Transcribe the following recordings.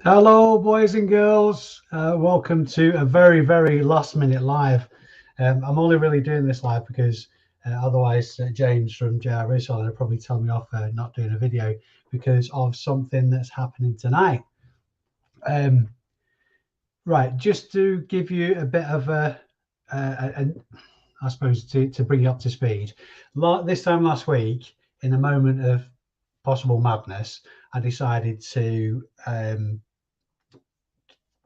Hello, boys and girls. Welcome to a very, very last minute live. I'm only really doing this live because otherwise James from JR Reselling will probably tell me off for not doing a video because of something that's happening tonight. Right, just to give you a bit of I suppose to bring you up to speed. This time last week, in a moment of possible madness, I decided to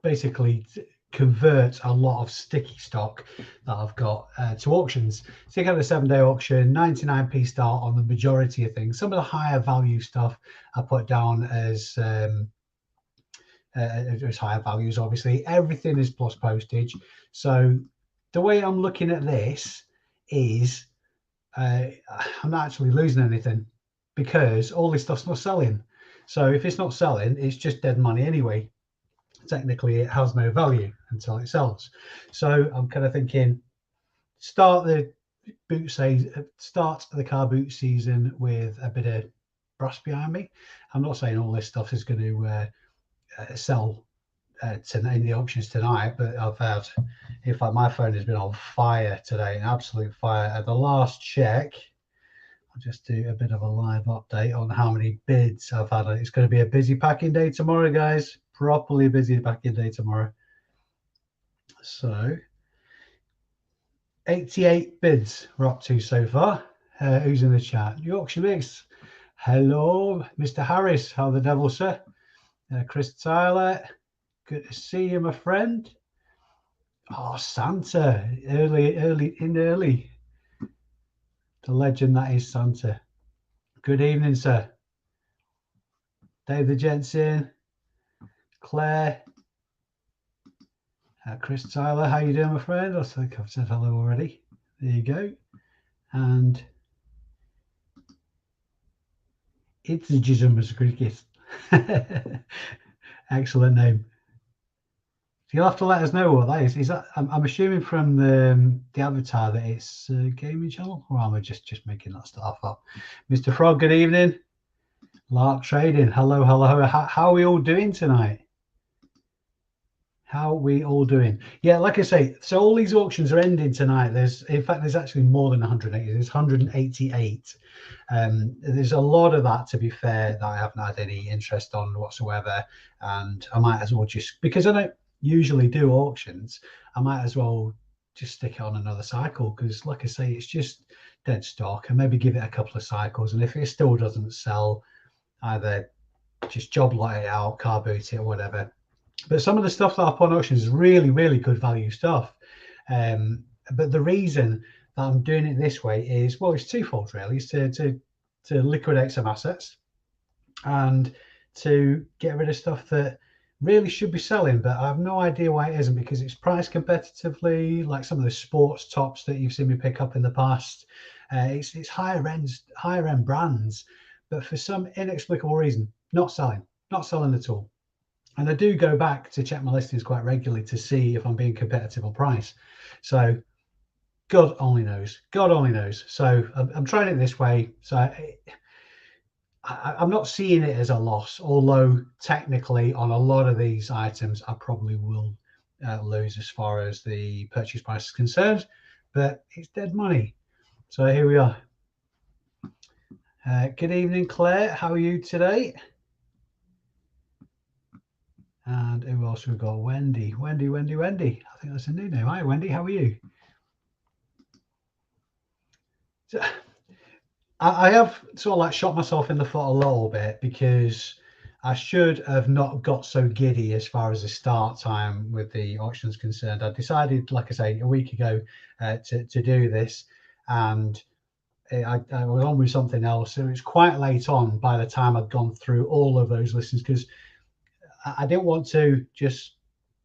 basically convert a lot of sticky stock that I've got to auctions. So you get a 7-day auction, 99p start on the majority of things. Some of the higher value stuff I put down as higher values. Obviously, everything is plus postage. So the way I'm looking at this is I'm not actually losing anything because all this stuff's not selling. So if it's not selling, it's just dead money anyway. Technically it has no value until it sells. So I'm kind of thinking, start the car boot season with a bit of brass behind me. I'm not saying all this stuff is going to sell in the auctions tonight, but I've had, in fact, my phone has been on fire today, an absolute fire. At the last check, I'll just do a bit of a live update on how many bids I've had. It's going to be a busy packing day tomorrow, guys. Properly busy packing day tomorrow. So 88 bids we're up to so far. Who's in the chat? Yorkshire Mix. Hello, Mr. Harris. How the devil, sir? Chris Tyler. Good to see you, my friend. Oh, Santa. Early. The legend that is Santa. Good evening, sir. Dave the Jensen. Claire. Chris Tyler, how you doing, my friend? I think I've said hello already. There you go. And it's the Jizumas Cricket. Excellent name. So you'll have to let us know what that is. Is that I'm assuming from the avatar that it's a gaming channel, or am I just making that stuff up? Mr. Frog, good evening. Lark Trading, hello. How are we all doing tonight? How are we all doing? Yeah, like I say, so all these auctions are ending tonight. In fact, there's actually more than 180. There's 188. There's a lot of that, to be fair, that I haven't had any interest on whatsoever. And I might as well just, because I don't usually do auctions, I might as well just stick it on another cycle. Because like I say, it's just dead stock, and maybe give it a couple of cycles. And if it still doesn't sell, either just job lot it out, car boot it, or whatever. But some of the stuff that I put on auctions is really, really good value stuff. But the reason that I'm doing it this way is, well, it's twofold really. It's to liquidate some assets and to get rid of stuff that really should be selling, but I have no idea why it isn't, because it's priced competitively, like some of the sports tops that you've seen me pick up in the past. It's higher end brands, but for some inexplicable reason, not selling at all. And I do go back to check my listings quite regularly to see if I'm being competitive on price. So God only knows. So I'm trying it this way. So I'm not seeing it as a loss, although technically on a lot of these items, I probably will lose as far as the purchase price is concerned, but it's dead money. So here we are. Good evening, Claire. How are you today? And who else we've got? Wendy. I think that's a new name. Hi, Wendy. How are you? So, I have sort of like shot myself in the foot a little bit, because I should have not got so giddy as far as the start time with the auctions concerned. I decided, like I say, a week ago to do this, and I was on with something else. So it was quite late on by the time I'd gone through all of those listings, because I didn't want to just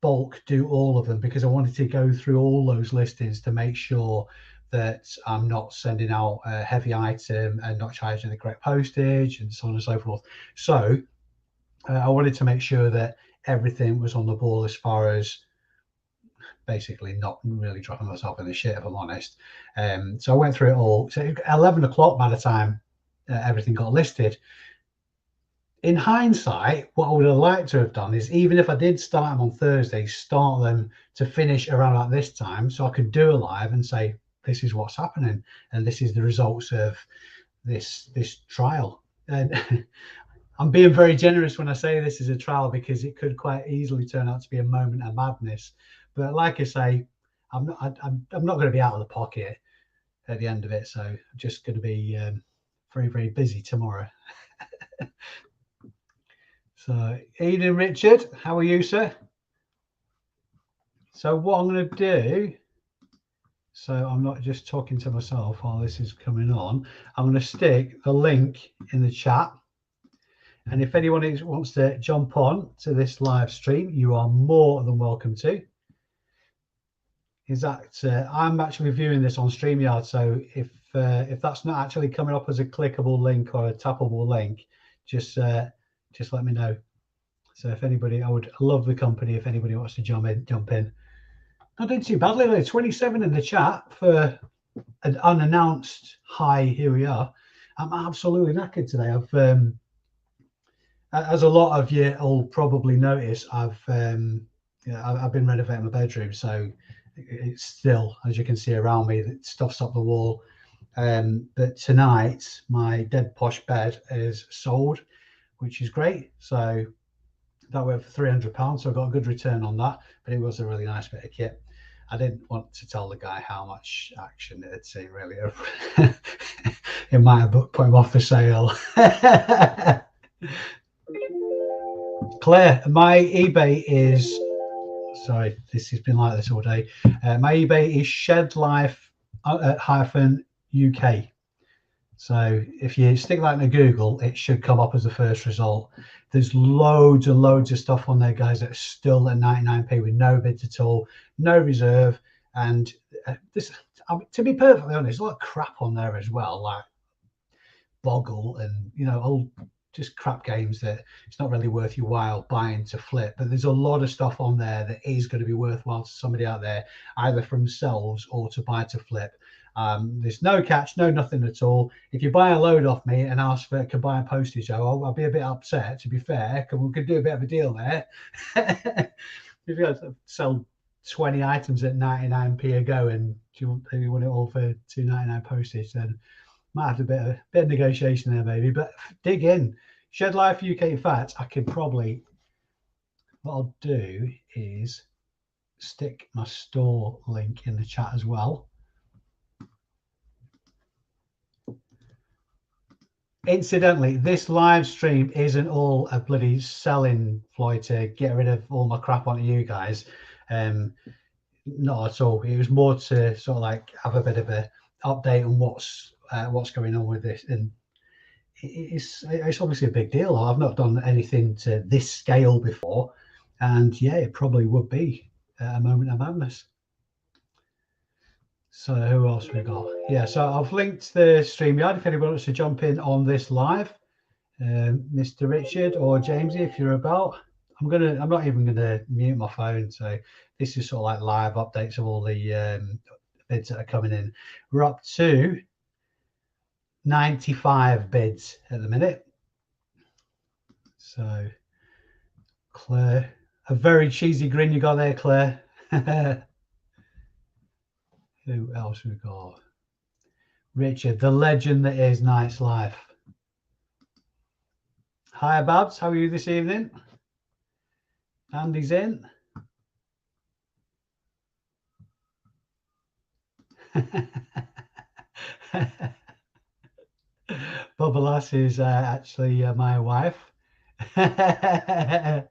bulk do all of them, because I wanted to go through all those listings to make sure that I'm not sending out a heavy item and not charging the correct postage and so on and so forth. So I wanted to make sure that everything was on the ball as far as basically not really dropping myself in the shit, if I'm honest. So I went through it all. So 11 o'clock by the time everything got listed. in hindsight, what I would have liked to have done is, even if I did start them on Thursday, start them to finish around at this time, so I could do a live and say, this is what's happening, and this is the results of this trial. And I'm being very generous when I say this is a trial, because it could quite easily turn out to be a moment of madness. But like I say, I'm not going to be out of the pocket at the end of it, so I'm just going to be very, very busy tomorrow. So, Eden Richard, how are you, sir? So what I'm going to do, so I'm not just talking to myself while this is coming on, I'm going to stick the link in the chat. And if anyone wants to jump on to this live stream, you are more than welcome to. Is that I'm actually viewing this on StreamYard, so if that's not actually coming up as a clickable link or a tappable link, just let me know. So if anybody, I would love the company if anybody wants to jump in. Not doing too badly. There's 27 in the chat for an unannounced high. Here we are. I'm absolutely knackered today. I've as a lot of you will probably notice, I've been renovating my bedroom, so it's still, as you can see around me, stuff's up the wall. But tonight my dead posh bed is sold, which is great. So that went for £300, so I got a good return on that. But it was a really nice bit of kit. I didn't want to tell the guy how much action it had seen, really. It might have put him off the sale. Claire, my eBay is, sorry, this has been like this all day. My eBay is shedlife UK. So if you stick that into Google, it should come up as the first result. There's loads and loads of stuff on there, guys, that's still at 99p with no bids at all, no reserve. And this, to be perfectly honest, there's a lot of crap on there as well, like Boggle and, old just crap games that it's not really worth your while buying to flip. But there's a lot of stuff on there that is going to be worthwhile to somebody out there, either for themselves or to buy to flip. There's no catch, no nothing at all. If you buy a load off me and ask for combined postage, I'll be a bit upset, to be fair, because we could do a bit of a deal there. If you sell 20 items at 99p a go and you want it all for $2.99 postage, then might have a bit of negotiation there, maybe. But dig in. Shed Life UK. In fact, I could probably, what I'll do is stick my store link in the chat as well. Incidentally, this live stream isn't all a bloody selling ploy to get rid of all my crap onto you guys. Not at all. It was more to sort of like have a bit of a update on what's going on with this, and it's obviously a big deal. I've not done anything to this scale before, and yeah, it probably would be a moment of madness. So who else we got? Yeah, so I've linked the StreamYard if anybody wants to jump in on this live. Mr. Richard or Jamesy, if you're about. I'm not even gonna mute my phone. So this is sort of like live updates of all the bids that are coming in. We're up to 95 bids at the minute. So Claire, a very cheesy grin you got there, Claire. Who else we got? Richard, the legend that is Night's Life. Hi, Babs. How are you this evening? Andy's in. Bubba Lass is actually my wife. Yeah,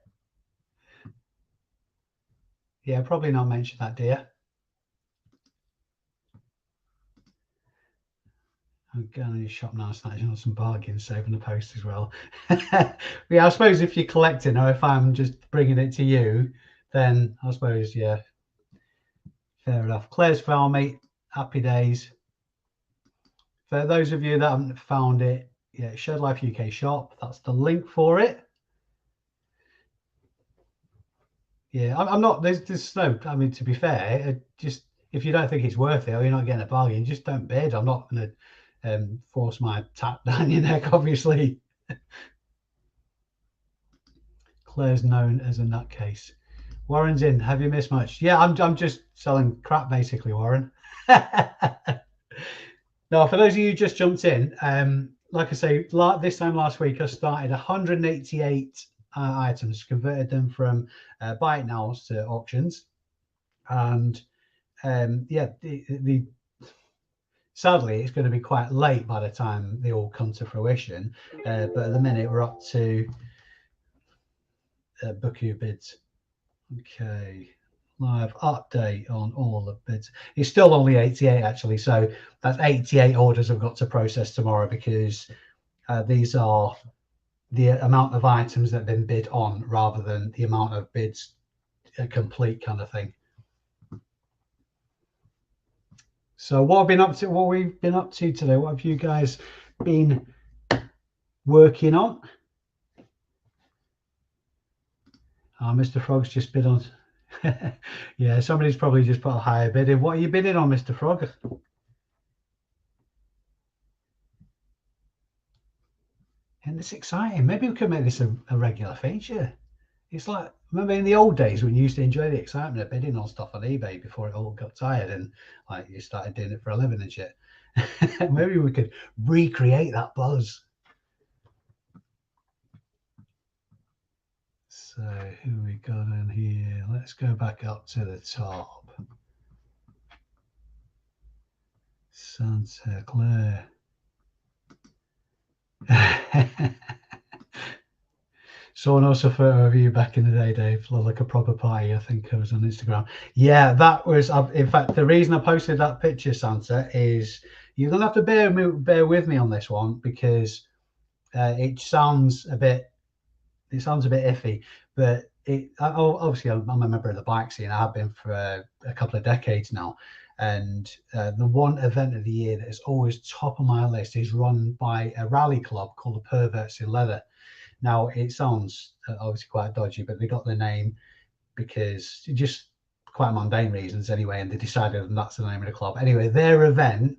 probably not mention that, dear. I'm going to the shop now, snatching on some bargains, saving the post as well. Yeah, I suppose if you're collecting, or if I'm just bringing it to you, then I suppose, yeah, fair enough. Claire's found me. Happy days. For those of you that haven't found it, yeah, Shed Life UK shop. That's the link for it. Yeah, I'm not. There's no. I mean, to be fair, just if you don't think it's worth it or you're not getting a bargain, just don't bid. I'm not going to force my tap down your neck, obviously. Claire's known as a nutcase. Warren's in. Have you missed much? Yeah, I'm just selling crap basically, Warren. Now, for those of you who just jumped in, like I say, this time last week, I started 188 items, converted them from buy it nows to auctions, and yeah, sadly, it's going to be quite late by the time they all come to fruition. But at the minute, we're up to book your bids. Okay, live update on all the bids. It's still only 88 actually, so that's 88 orders I've got to process tomorrow, because these are the amount of items that have been bid on rather than the amount of bids complete kind of thing. So what we've been up to today, what have you guys been working on? Mr. Frog's just bid on. Yeah, somebody's probably just put a higher bid in. What are you bidding on, Mr. Frog? And it's exciting. Maybe we could make this a regular feature. It's like, remember in the old days when you used to enjoy the excitement of bidding on stuff on eBay before it all got tired and like you started doing it for a living and shit. Maybe we could recreate that buzz. So who we got in here? Let's go back up to the top. Santa Claire. Saw an also photo of you back in the day, Dave, like a proper party. I think it was on Instagram. Yeah, that was. In fact, the reason I posted that picture, Santa, is you're gonna have to bear with me on this one, because it sounds a bit iffy. But obviously I'm a member of the bike scene. I have been for a couple of decades now. And the one event of the year that is always top of my list is run by a rally club called the Perverts in Leather. Now, it sounds obviously quite dodgy, but they got the name because just quite mundane reasons anyway, and they decided that's the name of the club. Anyway, their event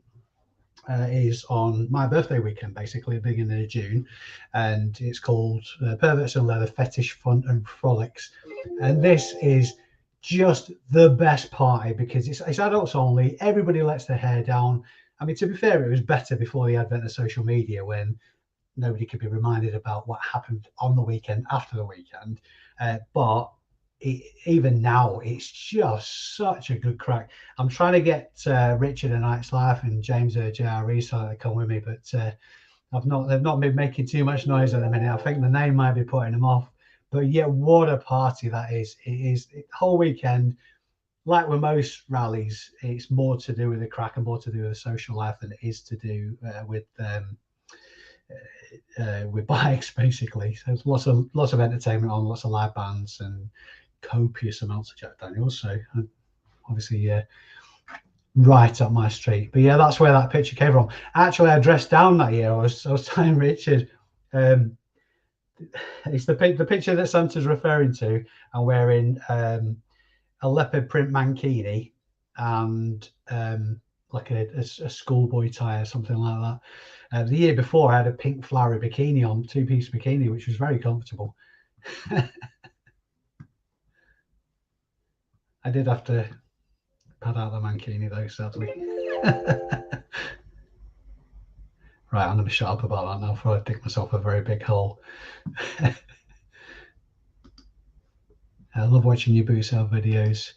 is on my birthday weekend, basically, beginning of June, and it's called Perverts in Leather Fetish Fun and Frolics. And this is just the best party because it's adults only. Everybody lets their hair down. I mean, to be fair, it was better before the advent of social media, when nobody could be reminded about what happened on the weekend after the weekend. But even now, it's just such a good crack. I'm trying to get Richard and Night's Life and James JR Reselling to come with me, but they've not been making too much noise at the minute. I think the name might be putting them off. But yeah, what a party that is. It is the whole weekend. Like with most rallies, it's more to do with the crack and more to do with the social life than it is to do with bikes, basically. So there's lots of entertainment on, lots of live bands and copious amounts of Jack Daniels. So obviously right up my street. But yeah, that's where that picture came from. Actually, I dressed down that year. I was telling Richard, it's the picture that Santa's referring to. I'm wearing a leopard print mankini and like a schoolboy tie or something like that. The year before, I had a pink flowery bikini on, two-piece bikini, which was very comfortable. I did have to pad out the mankini though, sadly. Right, I'm going to shut up about that now before I dig myself a very big hole. I love watching your boot sale videos.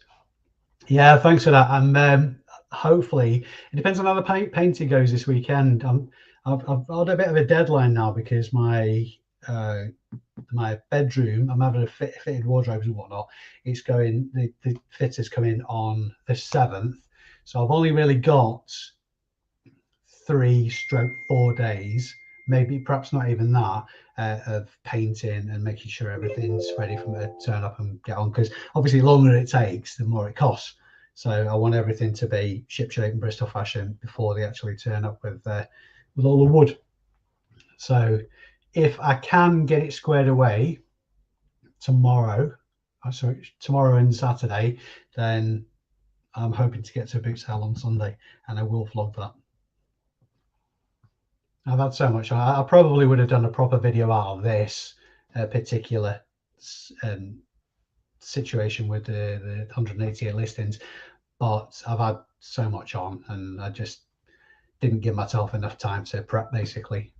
Yeah, thanks for that. And hopefully, it depends on how the painting goes this weekend. I've got a bit of a deadline now because my bedroom, I'm having a fitted wardrobes and whatnot. It's going, the fitters come in on the 7th. So I've only really got 3/4 days, maybe perhaps not even that, of painting and making sure everything's ready for me to turn up and get on. Because obviously, the longer it takes, the more it costs. So I want everything to be shipshape and Bristol fashion before they actually turn up with all the wood. So if I can get it squared away tomorrow and Saturday, then I'm hoping to get to a boot sale on Sunday, and I will vlog that. I've had so much. I probably would have done a proper video out of this particular situation with the 188 listings, but I've had so much on, and I just didn't give myself enough time to prep, basically.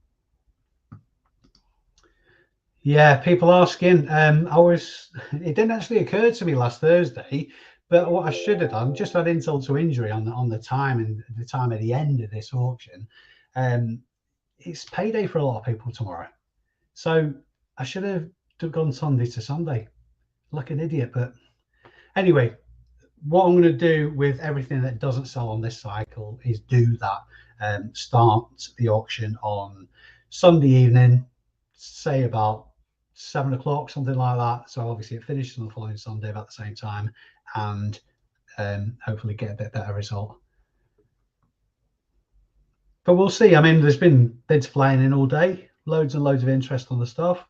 Yeah, people asking. It didn't actually occur to me last Thursday, but what I should have done, just had insult to injury on the time and the time at the end of this auction. It's payday for a lot of people tomorrow, so I should have gone Sunday to Sunday, like an idiot. But anyway, what I'm going to do with everything that doesn't sell on this cycle is do that. Start the auction on Sunday evening, say about 7 o'clock, something like that. So obviously it finishes on the following Sunday about the same time, and hopefully get a bit better result. But we'll see. I mean, there's been bids flying in all day, loads and loads of interest on the stuff.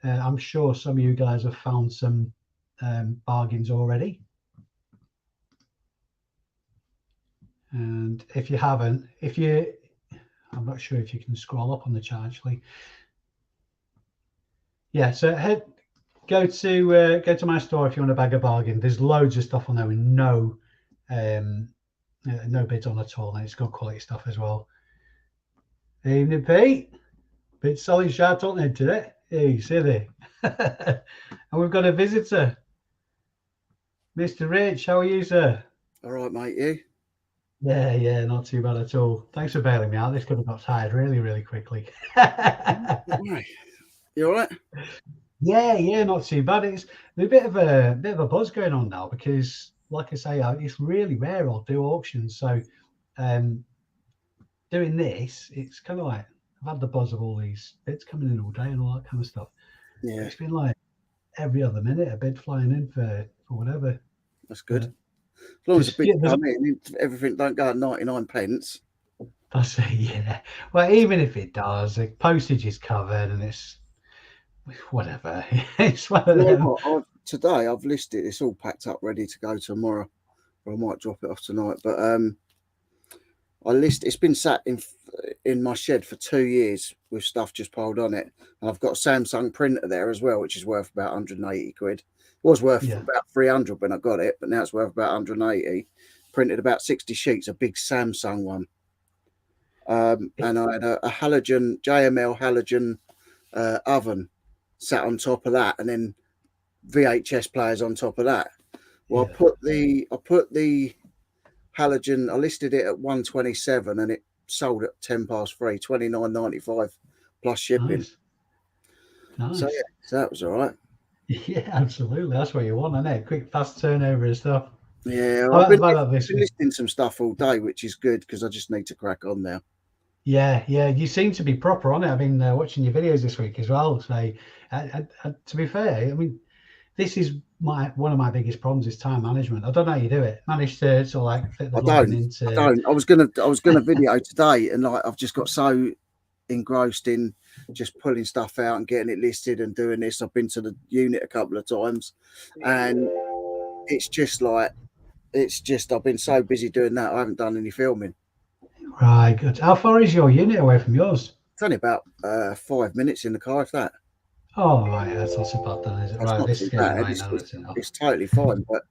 I'm sure some of you guys have found some bargains already. And if you haven't, I'm not sure if you can scroll up on the chart actually. Yeah, so go to my store if you want to bag a bargain. There's loads of stuff on there with no bids on at all, and it's good quality stuff as well. Evening, Pete. Bit solid shout on there today. Hey, silly. And we've got a visitor, Mr. Rich. How are you, sir? All right, mate. You? Yeah, not too bad at all. Thanks for bailing me out. This could have got tired really quickly. Right. You all right? Yeah, not too bad. There's a bit of a buzz going on now because, like I say, it's really rare I'll do auctions. So, doing this, it's kind of like I've had the buzz of all these bits coming in all day and all that kind of stuff. Yeah. It's been like every other minute a bid flying in for whatever. That's good. As long as a bid come in, everything don't go at 99 pence. That's it, yeah. Well, even if it does, the postage is covered and it's whatever. It's one of them. Today I've listed. It's all packed up, ready to go tomorrow. Or I might drop it off tonight. But it's been sat in my shed for 2 years with stuff just piled on it. And I've got a Samsung printer there as well, which is worth about 180 quid. It was worth about 300 when I got it, but now it's worth about 180. Printed about 60 sheets, a big Samsung one. And I had a halogen, JML halogen oven sat on top of that, and then VHS players on top of that. Well, I put the halogen, I listed it at 127 and it sold at 3:10, $29.95 plus shipping. Nice. So that was all right. Yeah, absolutely. That's what you want, isn't it? Quick, fast turnover and stuff. Yeah, I've been listing some stuff all day, which is good because I just need to crack on now. Yeah, you seem to be proper on it. I've been watching your videos this week as well. So, to be fair, I mean, this is one of my biggest problems is time management. I don't know how you do it. Manage to sort of like fit the vlogging into. I don't. I was gonna video today, and like I've just got so engrossed in just pulling stuff out and getting it listed and doing this. I've been to the unit a couple of times, and it's just I've been so busy doing that. I haven't done any filming. Right, good. How far is your unit away from yours? It's only about 5 minutes in the car, if that. Oh, right, that's not so bad then, is it? That's right, this is right it's totally fine. But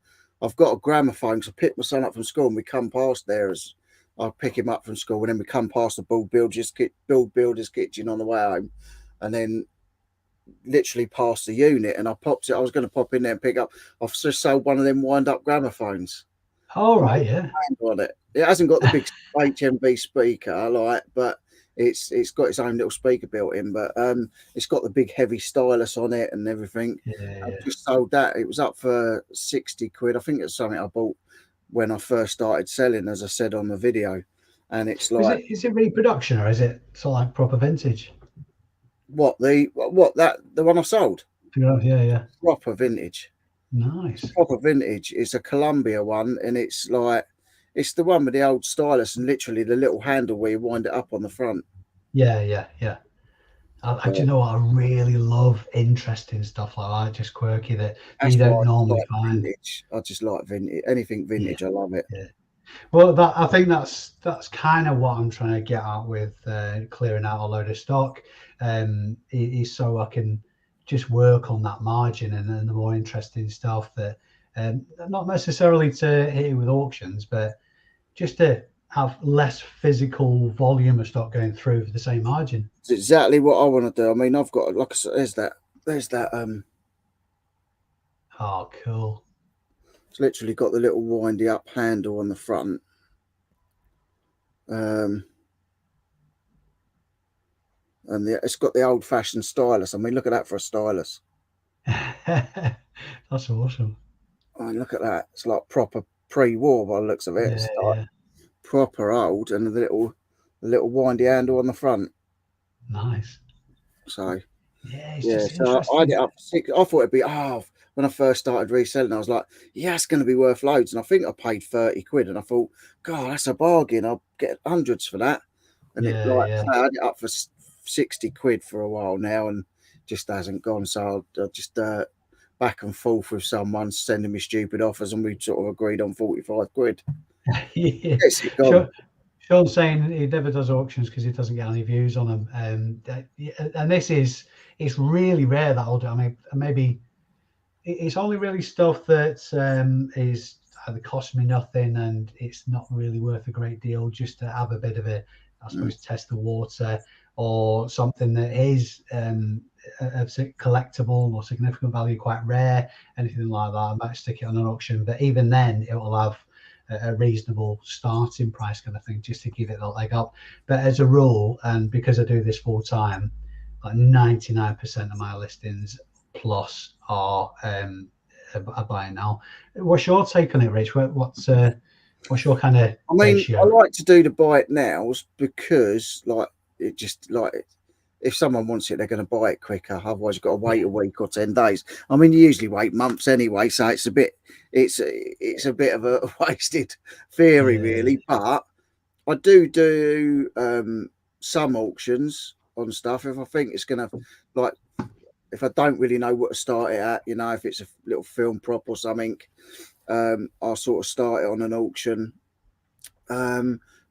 I've got a gramophone, so I pick my son up from school and we come past there as I pick him up from school, and then we come past the builder's kitchen on the way home, and then literally past the unit. And I was going to pop in there and pick up. I've just sold one of them wind-up gramophones. Oh, right, yeah. On it. It hasn't got the big HMV speaker, but it's got its own little speaker built in. But it's got the big heavy stylus on it and everything. Yeah. I just sold that. It was up for 60 quid. I think it's something I bought when I first started selling, as I said on the video. And it's like, is it reproduction or is it sort of like proper vintage? The one I sold? Yeah. Proper vintage. Nice. Proper vintage. It's a Columbia one, and it's the one with the old stylus and literally the little handle where you wind it up on the front. Yeah. Do you know what? I really love interesting stuff like that, just quirky that you don't normally find. Vintage. I just like vintage. Anything vintage, I love it. Yeah. Well, I think that's kind of what I'm trying to get at with clearing out a load of stock. Is so I can just work on that margin and then the more interesting stuff that not necessarily to hit it with auctions, but just to have less physical volume of stock going through for the same margin. It's exactly what I want to do. I mean, I've got, like I said, there's that Oh, cool. it's literally got the little windy up handle on the front. And it's got the old fashioned stylus. I mean, look at that for a stylus. That's awesome. I mean, look at that. It's like proper pre-war by the looks of it. Yeah, It's like yeah. proper old, and the little windy handle on the front. Nice. So Yeah, it's yeah, just so I had interesting. it up for 6. I thought it'd be when I first started reselling, I was like, yeah, it's going to be worth loads. And I think I paid 30 quid, and I thought, God, that's a bargain. I'll get hundreds for that. And it Yeah, like yeah. I had it up for 60 quid for a while now, and just hasn't gone. So I just back and forth with someone sending me stupid offers, and we sort of agreed on 45 quid. Yeah. Yes, it gone. Sure. Sean's saying he never does auctions because he doesn't get any views on them. And it's really rare that I'll do. I mean, maybe it's only really stuff that is either cost me nothing and it's not really worth a great deal just to have a bit of a, I suppose, test the water, or something that is a collectible or significant value, quite rare, anything like that. I might stick it on an auction, but even then it will have a reasonable starting price kind of thing, just to give it that leg up. But as a rule, and because I do this full time, like 99% of my listings plus are buying now. What's your take on it, Rich? What's your kind of I mean, ratio? I like to do the buy it nows because, like, it just like if someone wants it, they're going to buy it quicker. Otherwise, you've got to wait a week or 10 days. I mean, you usually wait months anyway, so it's a bit of a wasted theory, really. But I do some auctions on stuff if I think it's going to, like, if I don't really know what to start it at, if it's a little film prop or something, I'll sort of start it on an auction.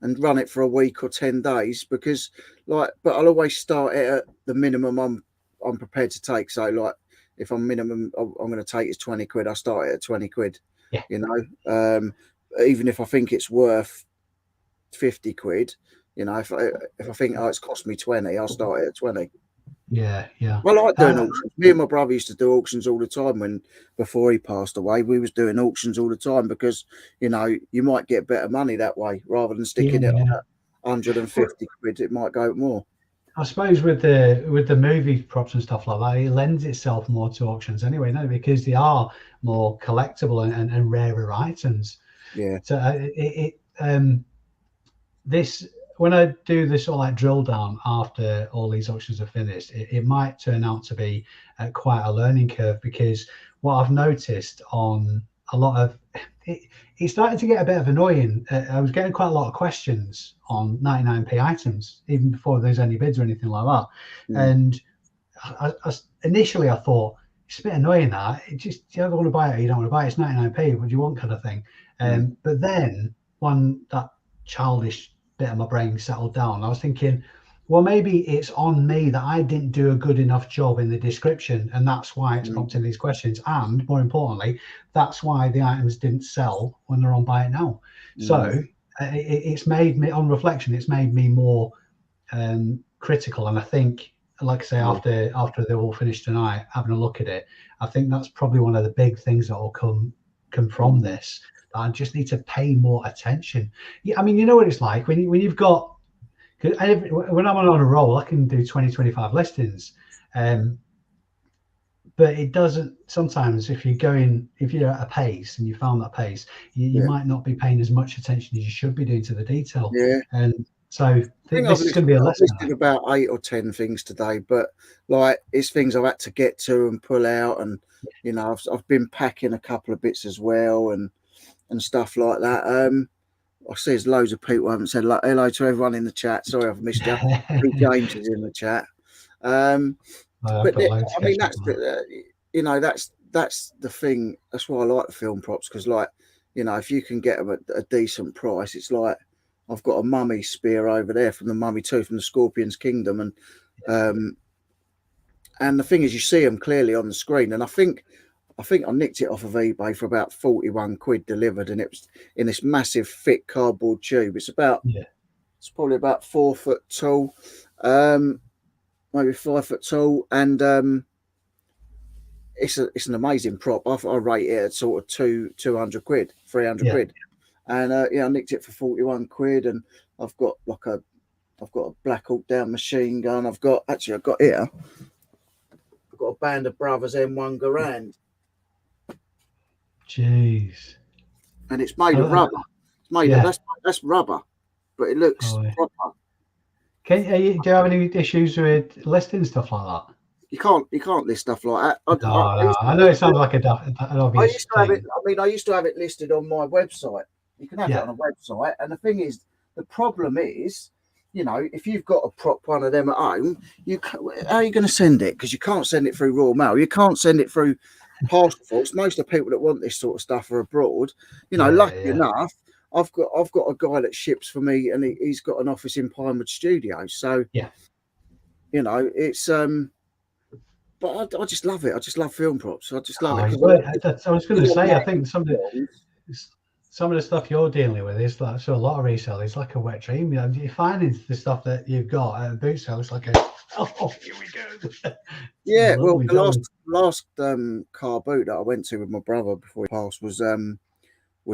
And run it for a week or 10 days because but I'll always start it at the minimum I'm prepared to take. So like if I'm going to take is 20 quid, I'll start it at 20 quid, Yeah. Even if I think it's worth 50 quid, if I think, it's cost me 20, I'll start it at 20. Yeah. I like doing auctions. Me and my brother used to do auctions all the time before he passed away. We was doing auctions all the time because, you might get better money that way rather than sticking it on at 150 quid. It might go more. I suppose with the movie props and stuff like that, it lends itself more to auctions anyway, no? Because they are more collectible and rarer items. Yeah. So this, when I do this sort of like drill down after all these auctions are finished, it might turn out to be quite a learning curve, because what I've noticed on a lot of it started to get a bit of annoying. I was getting quite a lot of questions on 99p items even before there's any bids or anything like that. And initially I thought, it's a bit annoying that it just, you don't want to buy it or you don't want to buy it, it's 99p, what do you want, kind of thing. But then when that childish bit of my brain settled down, I was thinking, well, maybe it's on me that I didn't do a good enough job in the description, and that's why it's prompting these questions. And more importantly, that's why the items didn't sell when they're on buy it now. So it's made me, on reflection, it's made me more critical. And I think, like I say, after they're all finished tonight, having a look at it, I think that's probably one of the big things that will come from this. I just need to pay more attention. Yeah, I mean, you know what it's like when you've got, when I'm on a roll, I can do 20, 25 listings. But it doesn't, sometimes if you're at a pace and you found that pace, you might not be paying as much attention as you should be doing to the detail. Yeah. And so this is going to be a lesson. I've listed about 8 or 10 things today, but like it's things I've had to get to and pull out, and I've been packing a couple of bits as well and stuff like that. I see there's loads of people who haven't said hello to everyone in the chat. Sorry, I've missed you. James is in the chat. But I mean, that's that's the thing. That's why I like the film props, because if you can get them at a decent price, it's like I've got a mummy spear over there from the Mummy 2 from the Scorpion's Kingdom, and And the thing is, you see them clearly on the screen. And I think I nicked it off of eBay for about 41 quid delivered, and it was in this massive thick cardboard tube. It's probably about 4 foot tall, maybe 5 foot tall, and it's an amazing prop. I rate it at sort of 200 quid, 300 Yeah. quid, and I nicked it for 41 quid, and I've got a Black Hawk Down machine gun. I've got here. I've got a Band of Brothers M1 Garand. Jeez. And it's made of rubber. It's made of that's rubber, but it looks proper. Do you have any issues with listing stuff like that? You can't list stuff like that. I know it sounds like an obvious thing. I used to have it listed on my website. You can have it on a website, and the thing is, the problem is, if you've got a prop one of them at home, how are you going to send it? Because you can't send it through Royal Mail. You can't send it through parcel force. Most of the people that want this sort of stuff are abroad. Lucky enough, I've got a guy that ships for me, and he's got an office in Pinewood Studios. So it's but I just love it. I just love film props. I just love it. I was going to say, I think some of the stuff you're dealing with is like, so a lot of resale is like a wet dream. You're finding the stuff that you've got at a boot sale. It's like here we go. Yeah, well, the last car boot that I went to with my brother before he passed was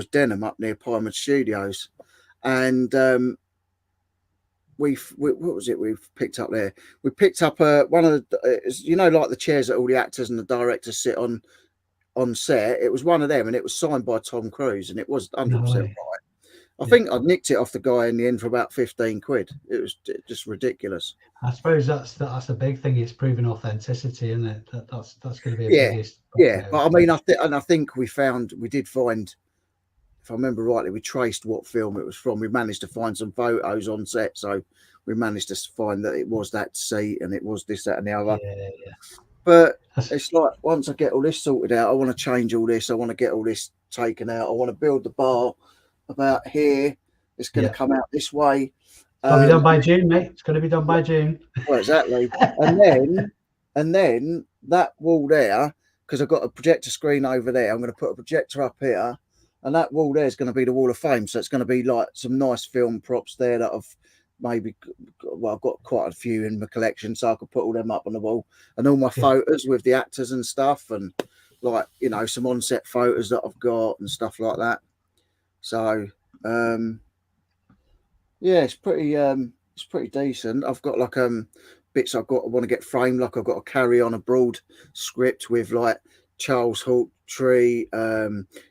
Denham up near Pinewood Studios, and what was it we've picked up there? We picked up one of the like the chairs that all the actors and the directors sit on set. It was one of them, and it was signed by Tom Cruise, and it was 100% right. I think I nicked it off the guy in the end for about 15 quid. It was just ridiculous. I suppose that's a big thing. It's proving authenticity, isn't it? That's going to be biggest. Yeah. But I mean, I think we did find, if I remember rightly, we traced what film it was from. We managed to find some photos on set, so we managed to find that it was that seat and it was this, that, and the other. Yeah. But it's like, once I get all this sorted out, I want to change all this. I want to get all this taken out. I want to build the bar about here. It's going to come out this way. It's going to be done by June, mate. It's going to be done by June. Well, exactly. and then that wall there, because I've got a projector screen over there, I'm going to put a projector up here, and that wall there is going to be the wall of fame. So it's going to be like some nice film props there that I've got quite a few in my collection, so I could put all them up on the wall, and all my photos with the actors and stuff, and like some on-set photos that I've got and stuff like that. So it's pretty decent. I've got like bits I want to get framed, like I've got to Carry On Abroad script with like Charles Hawtrey,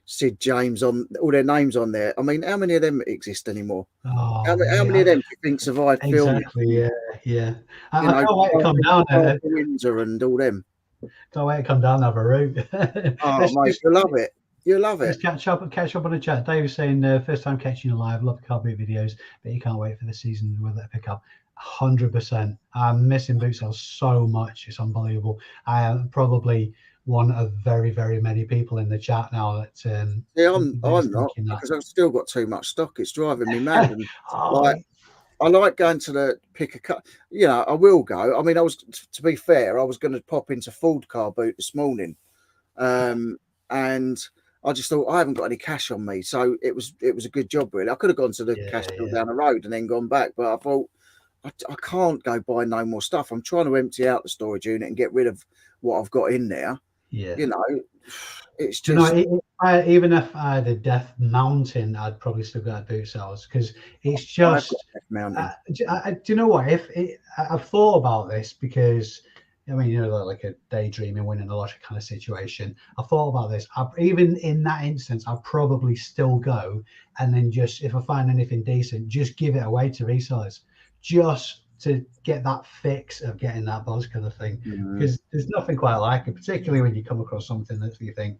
Sid James, on all their names on there. I mean, how many of them exist anymore? How many of them do you think survived filming? Exactly, yeah. I can't wait to come down there. Windsor and all them. Can't wait to come down and have a route. Mate, you'll love it. You love it. Let's catch up on the chat. Dave was saying first time catching you live. Love the car boot videos, but you can't wait for the season where they pick up. 100%. I'm missing boot sales so much. It's unbelievable. I am probably one of very, very many people in the chat now that I'm not, because I've still got too much stock. It's driving me mad. And I like going to the pick a cut. I will go. I mean, to be fair, I was going to pop into Ford car boot this morning, and I just thought, I haven't got any cash on me, so it was a good job, really. I could have gone to the cash deal down the road and then gone back, but I thought, I can't go buy no more stuff. I'm trying to empty out the storage unit and get rid of what I've got in there. Yeah, it's just. Even if I had a Death Mountain, I'd probably still go to boot sales, because it's just. Do you know what? I've thought about this, because I mean, like a daydreaming, winning a lottery kind of situation. I thought about this. Even in that instance, I'd probably still go, and then just, if I find anything decent, just give it away to resellers, just to get that fix of getting that buzz kind of thing. Because there's nothing quite like it, particularly when you come across something that you think,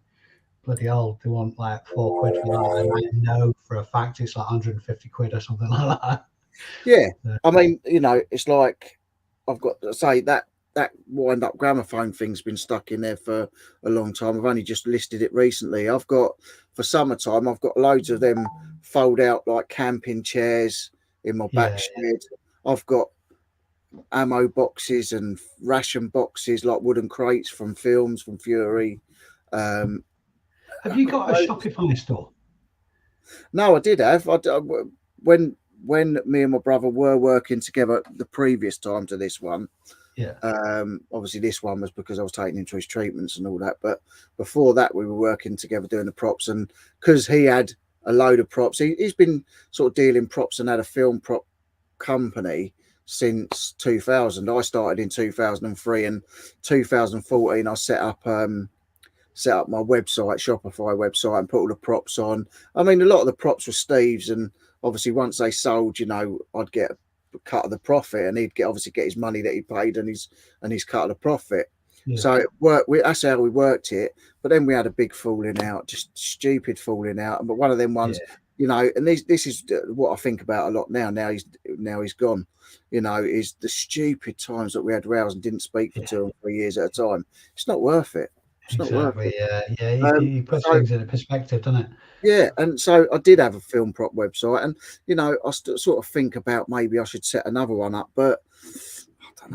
bloody hell, they want like 4 quid for that, and I know for a fact it's like 150 quid or something like that. Yeah, I mean, it's like, I've got to say that wind-up gramophone thing's been stuck in there for a long time. I've only just listed it recently. I've got, for summertime, I've got loads of them fold-out like camping chairs in my back shed. I've got ammo boxes and ration boxes, like wooden crates from films, from Fury. Um, Have I've you got got a Shopify store? No, I did have. When me and my brother were working together the previous time to this one. Yeah. Obviously, this one was because I was taking him to his treatments and all that. But before that, we were working together doing the props, and because he had a load of props, he's been sort of dealing props and had a film prop company since 2000. I started in 2003, and 2014 I set up my website, Shopify website, and put all the props on. I mean, a lot of the props were Steve's, and obviously once they sold, I'd get a cut of the profit, and he'd obviously get his money that he paid and his cut of the profit. Yeah. So it worked. That's how we worked it. But then we had a big falling out, just stupid falling out. But one of them ones, and this is what I think about a lot now. Now he's gone. Is the stupid times that we had rows and didn't speak for 2 or 3 years at a time. It's not worth it. It's not worth Exactly. it. Yeah. He puts So things in a perspective, doesn't it? yeah, and so I did have a film prop website, and I sort of think about maybe I should set another one up, but I don't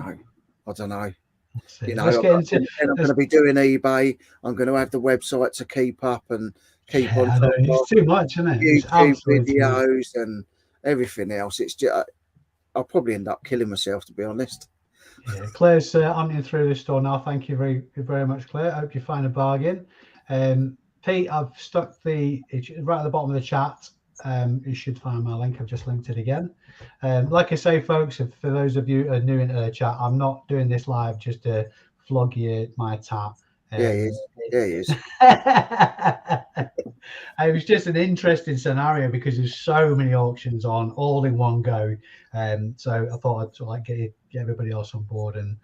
know. Let's get into. I'm going to be doing eBay. I'm going to have the website to keep up and keep on I know, top it's of too much, isn't it? It's YouTube absolutely too much. videos and everything else. It's just I'll probably end up killing myself, to be honest. Yeah, Claire's hunting through the store now. Thank you very much, Claire. I hope you find a bargain. Pete, I've stuck it's right at the bottom of the chat. You should find my link. I've just linked it again. Like I say, folks, for those of you who are new into the chat, I'm not doing this live just to flog you my tap. Yeah, he is. Yeah, he is. It was just an interesting scenario because there's so many auctions on all in one go. So I thought I'd sort of like get everybody else on board and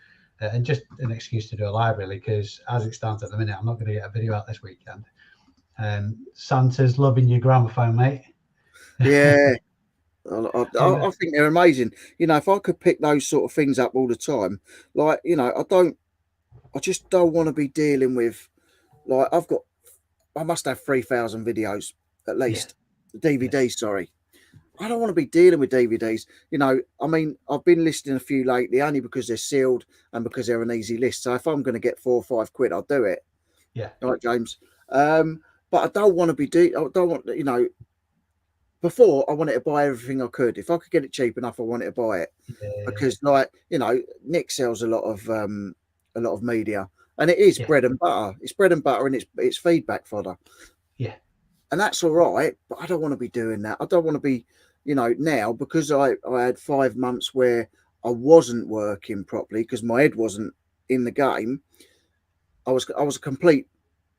just an excuse to do a live, really, because as it stands at the minute, I'm not going to get a video out this weekend. Santa's loving your gramophone, mate. Yeah. I think they're amazing. If I could pick those sort of things up all the time, like, I just don't want to be dealing with, like, I must have 3,000 videos at least. DVDs, sorry. I don't want to be dealing with DVDs. I mean, I've been listing a few lately only because they're sealed and because they're an easy list. So if I'm going to get £4 or £5, I'll do it. Yeah. All right, James. But I don't want to be, I don't want, before I wanted to buy everything I could. If I could get it cheap enough, I wanted to buy it. Because, like, Nick sells a lot of media, and it is bread and butter. It's bread and butter, and it's feedback fodder. Yeah, and that's all right. But I don't want to be doing that. I don't want to be, now, because I had 5 months where I wasn't working properly because my head wasn't in the game. I was a complete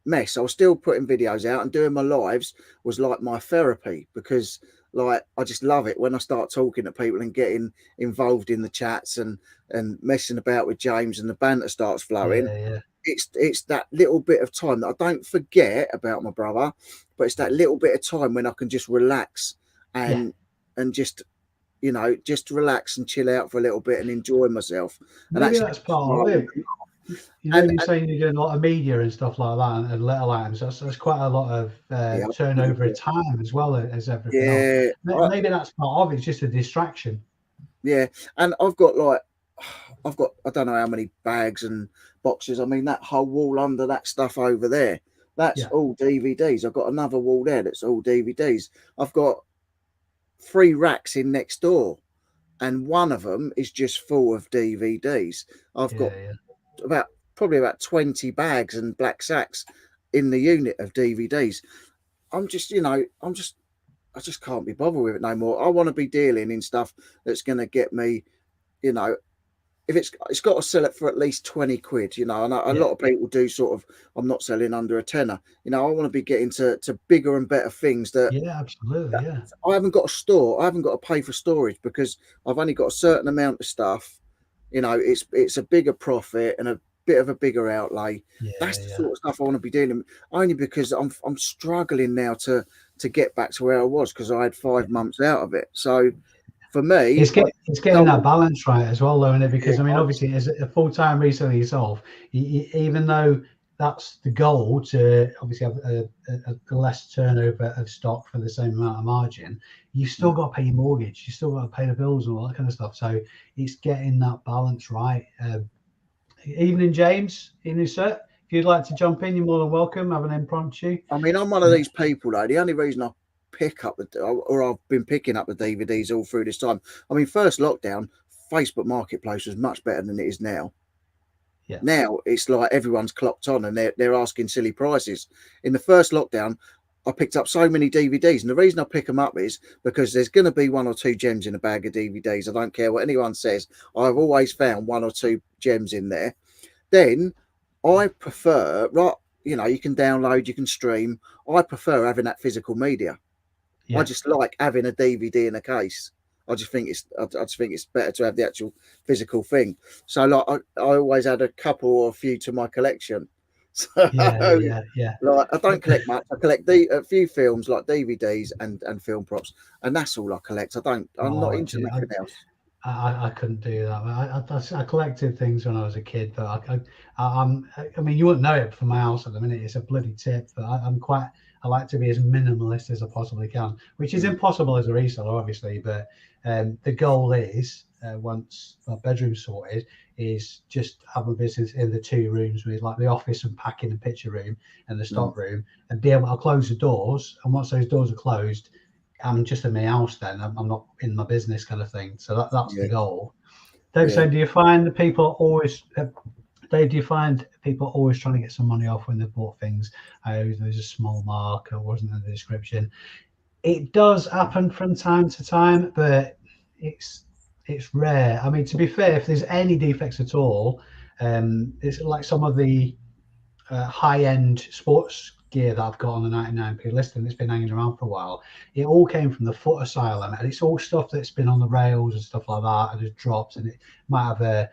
mess. I was still putting videos out, and doing my lives was like my therapy, because, like, I just love it when I start talking to people and getting involved in the chats and messing about with James, and the banter starts flowing. It's that little bit of time that I don't forget about my brother, but it's that little bit of time when I can just relax and just just relax and chill out for a little bit and enjoy myself. Maybe that's part of it. You're saying you're doing a lot of media and stuff like that, and little items. That's quite a lot of turnover of time as well as everything else. Maybe that's part of it. It's just a distraction. Yeah, and I've got I don't know how many bags and boxes. I mean, that whole wall under that stuff over there, that's all DVDs. I've got another wall there that's all DVDs. I've got 3 racks in next door, and one of them is just full of DVDs. I've got probably about 20 bags and black sacks in the unit of DVDs. I just can't be bothered with it no more. I want to be dealing in stuff that's going to get me, if it's got to sell it for at least 20 quid, and a lot of people do sort of, I'm not selling under a tenner. I want to be getting to bigger and better things that. Yeah, absolutely. Yeah. I haven't got a store. I haven't got to pay for storage because I've only got a certain amount of stuff. It's a bigger profit and a bit of a bigger outlay. That's the sort of stuff I want to be dealing with, only because I'm struggling now to get back to where I was, because I had 5 months out of it. So for me, it's getting that balance right as well, though, isn't it? Because I mean, obviously, as a full-time reseller yourself, even though that's the goal, to obviously have a less turnover of stock for the same amount of margin. You've still got to pay your mortgage, you still got to pay the bills and all that kind of stuff. So it's getting that balance right. Evening, James. Evening, sir. If you'd like to jump in, you're more than welcome. Have an impromptu. I mean, I'm one of these people, though. The only reason I pick up I've been picking up the DVDs all through this time. I mean, first lockdown, Facebook Marketplace was much better than it is now. Yeah. Now it's like everyone's clocked on and they're asking silly prices. In the first lockdown, I picked up so many DVDs, and the reason I pick them up is because there's going to be 1 or 2 gems in a bag of DVDs. I don't care what anyone says. I've always found 1 or 2 gems in there. Then I prefer, right, you can download, you can stream. I prefer having that physical media. Yeah. I just like having a DVD in a case. I just think it's better to have the actual physical thing. So like I always add a couple or a few to my collection. So yeah. like I don't collect much. I collect a few films like DVDs and film props, and that's all I collect. I'm not into anything else. I couldn't do that. I collected things when I was a kid, but I mean, you wouldn't know it from my house at the minute. It's a bloody tip, but I like to be as minimalist as I possibly can, which is impossible as a reseller, obviously. But the goal is, once my bedroom's sorted, is just have a business in the 2 rooms with like the office and packing and picture room and the stock room, and be able to close the doors. And once those doors are closed, I'm just in my house then. I'm not in my business, kind of thing. So that's the goal. Dave said, do you find people always, Dave, do you find people always trying to get some money off when they've bought things? There's a small mark or wasn't in the description. It does happen from time to time, but it's rare. I mean, to be fair, if there's any defects at all, it's like some of the high-end sports gear that I've got on the 99p listing that's been hanging around for a while. It all came from the foot asylum, and it's all stuff that's been on the rails and stuff like that, and just drops, and it might have a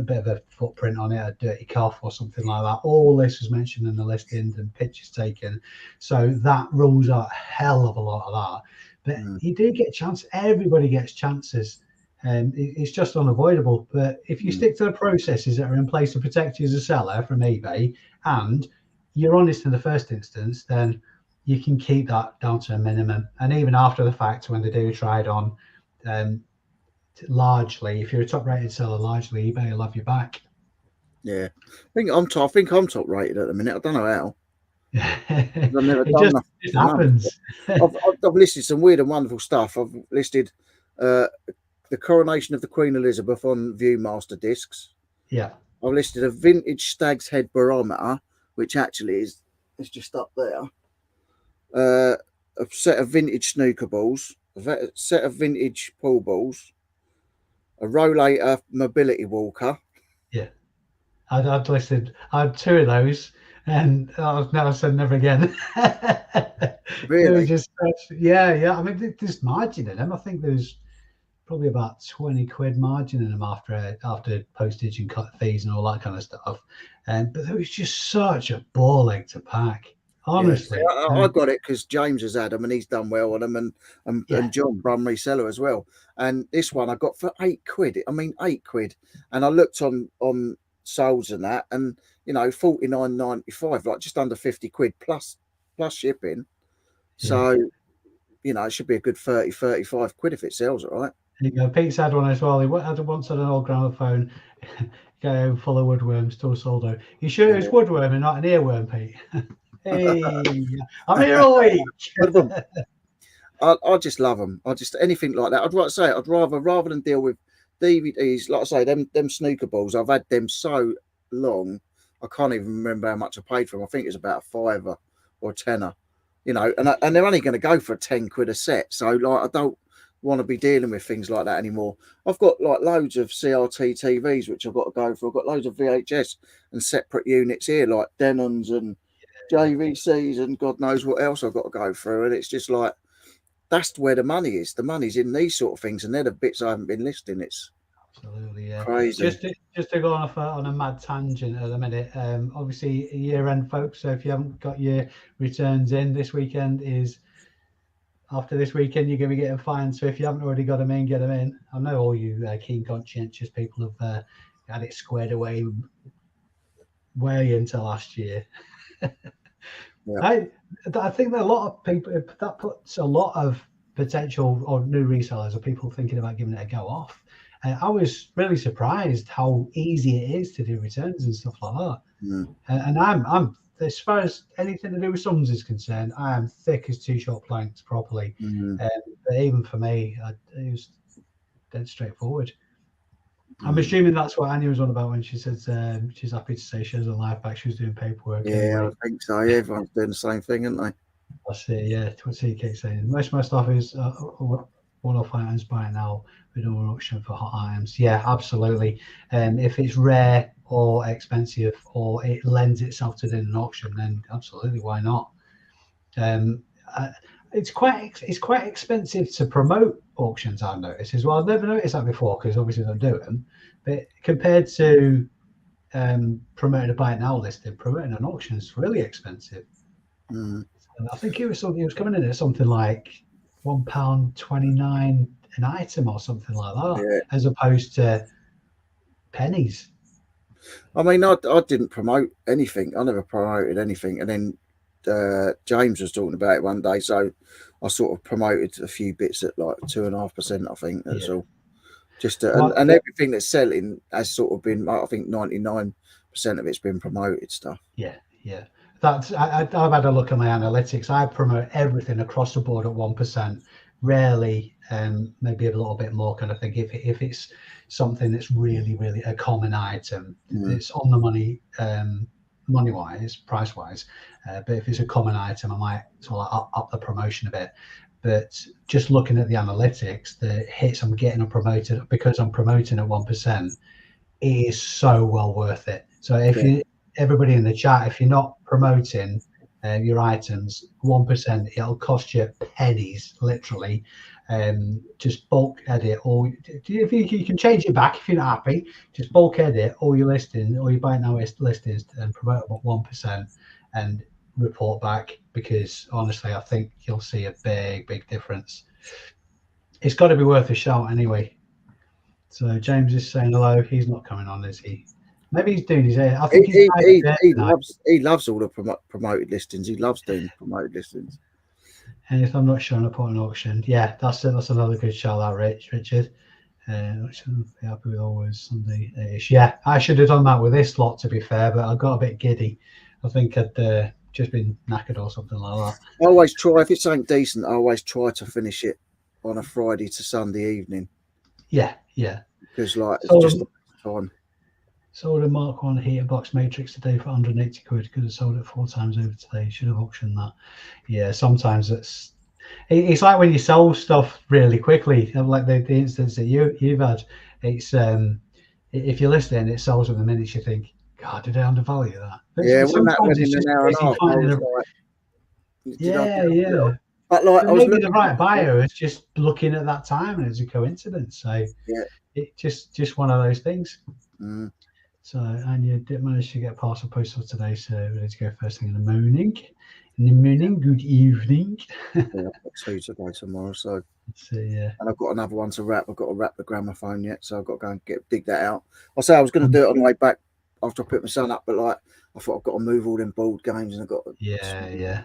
bit of a footprint on it, a dirty cuff or something like that. All this was mentioned in the listings and pictures taken, so that rules out a hell of a lot of that. But you do get chances. Everybody gets chances. It's just unavoidable. But if you stick to the processes that are in place to protect you as a seller from eBay, and you're honest in the first instance, then you can keep that down to a minimum. And even after the fact, when they do try it on, largely, if you're a top rated seller, largely eBay will have you back. Yeah, I think I'm top rated at the minute. I don't know how. I've never It done just happens. I've listed some weird and wonderful stuff. I've listed the coronation of the Queen Elizabeth on Viewmaster discs. Yeah. I've listed a vintage Stag's Head barometer, which actually is just up there. A set of vintage snooker balls, a set of vintage pool balls, a rollator mobility walker. Yeah. I'd listed, I had 2 of those, and I said never again. Really? Yeah. I mean, there's margin in them. I think there's probably about 20 quid margin in them after postage and cut fees and all that kind of stuff. But it was just such a ball ache to pack. Honestly, I got it because James has had them and he's done well on them, and John run reseller as well. And this one I got for 8 quid. I mean, 8 quid. And I looked on sales and that, and 49.95, like just under 50 quid plus shipping. So it should be a good 35 quid if it sells, all right. There you go. Pete's had one as well. He had once had an old gramophone go full of woodworms, still sold out. You sure it was woodworm and not an earworm, Pete? Hey, I'm here all week. I just love them. Anything like that. I'd rather than deal with DVDs. Like I say, them snooker balls. I've had them so long, I can't even remember how much I paid for them. I think it's about a £5 or a tenner. And they're only going to go for 10 quid a set. So like, I don't want to be dealing with things like that anymore. I've got like loads of CRT TVs which I've got to go for. I've got loads of VHS and separate units here, like Denons and JVCs and God knows what else I've got to go through. And it's just like, that's where the money is. The money's in these sort of things, and they're the bits I haven't been listing. It's absolutely crazy. Just to go on a mad tangent at the minute. Obviously, year end, folks. So if you haven't got your returns in, this weekend is. After this weekend, you're going to be getting fined. So if you haven't already got them in, get them in. I know all you keen, conscientious people have had it squared away way into last year. Yeah. I think that a lot of people, that puts a lot of potential or new resellers or people thinking about giving it a go off. I was really surprised how easy it is to do returns and stuff like that. And I'm as far as anything to do with sums is concerned, I am thick as two short planks properly. But even for me, it was dead straightforward. I'm assuming that's what Anya was on about when she says she's happy to say she has a life back. She was doing paperwork. Yeah, anyway. I think so. Yeah, everyone's doing the same thing, aren't they? That's it, yeah. What he keeps saying. Most of my stuff is one-off items by now. We do an auction for hot items. Yeah, absolutely. If it's rare or expensive or it lends itself to doing an auction, then absolutely, why not? It's quite expensive to promote auctions. I've noticed as well. I've never noticed that before because obviously I don't do them. But compared to promoting a buy it now listing, promoting an auction is really expensive. I think it was coming in at something like £1.29 an item or something like that, as opposed to pennies. I mean, I didn't promote anything. I never promoted anything, and then James was talking about it one day, so I sort of promoted a few bits at like 2.5%. I think that's all. Just and everything that's selling has sort of been, I think, 99% of it's been promoted stuff. Yeah. I've had a look at my analytics. I promote everything across the board at 1%. Rarely, maybe a little bit more kind of thing. If it's something that's really, really a common item, it's on the money, money wise, price wise. But if it's a common item, I might sort of up the promotion a bit. But just looking at the analytics, the hits I'm getting are promoted because I'm promoting at 1%. It is so well worth it. So everybody in the chat, if you're not promoting your items 1%, it'll cost you pennies, literally. Just bulk edit, or if you can change it back if you're not happy, just bulk edit all your listings, all your buy now listings, and promote about 1%, and report back, because honestly, I think you'll see a big difference. It's got to be worth a shot anyway. So James is saying hello. He's not coming on, is he? Maybe he's doing his hair. I think he loves all the promoted listings. He loves doing promoted listings. And if I'm not showing up on an auction, yeah, that's another good shout out, Richard. Be happy with always Sunday-ish. Yeah, I should have done that with this lot, to be fair, but I got a bit giddy. I think I'd just been knackered or something like that. I always try, if it's something decent, I always try to finish it on a Friday to Sunday evening. Yeah. Because it's just the time. Sold a Mark 1 heater box matrix today for 180 quid because I sold it 4 times over today. Should have auctioned that. Yeah, sometimes it's like when you sell stuff really quickly, like the instance that you've had. It's if you're listening, it sells in the minutes. You think, God, did I undervalue that? But yeah, when that went in an hour and a half, I was like, yeah. But like, but I was maybe the right buyer was just looking at that time, and it's a coincidence. So it just one of those things. So, and you did manage to get parcel postal today, so we're ready to go first thing in the morning. Good evening. Yeah, I've got 2 to go tomorrow, so. Yeah. And I've got another one to wrap. I've got to wrap the gramophone yet, so I've got to go and dig that out. I say I was going to do it on the way back after I put my son up, but like I thought I've got to move all them board games, and I've got to. Yeah.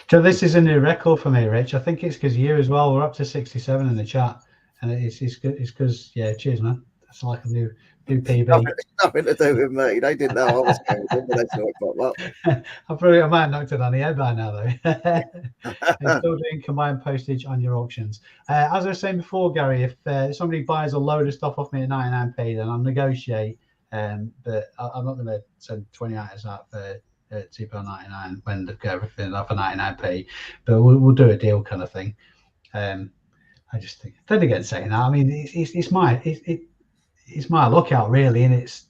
So this is a new record for me, Rich. I think it's because you as well. We're up to 67 in the chat, and it's because cheers, man. That's like a new PB. Nothing to do with me. They didn't know I was going to do it. I might have knocked it on the head by now, though. Still doing combined postage on your auctions. As I was saying before, Gary, if somebody buys a load of stuff off me at 99p, then I'll negotiate. But I'm not going to send 20 items out for £2.99 when they've got everything up for 99p. But we'll do a deal kind of thing. I just think. Then again, saying that, I mean, it's my lookout really, and it's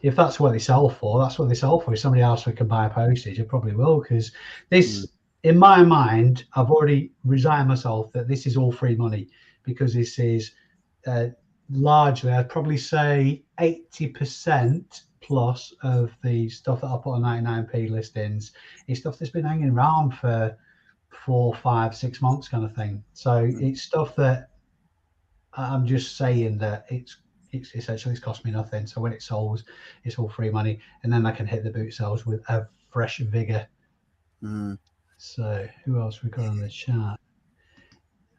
if that's what they sell for, that's what they sell for. If somebody else can buy postage, it probably will, because this, in my mind, I've already resigned myself that this is all free money, because this is largely, I'd probably say 80% plus of the stuff that I put on 99p listings is stuff that's been hanging around for 4, 5, 6 months kind of thing. So it's stuff that I'm just saying that it's it's cost me nothing. So when it sells, it's all free money, and then I can hit the boot sales with a fresh vigor. So who else we got on the chat?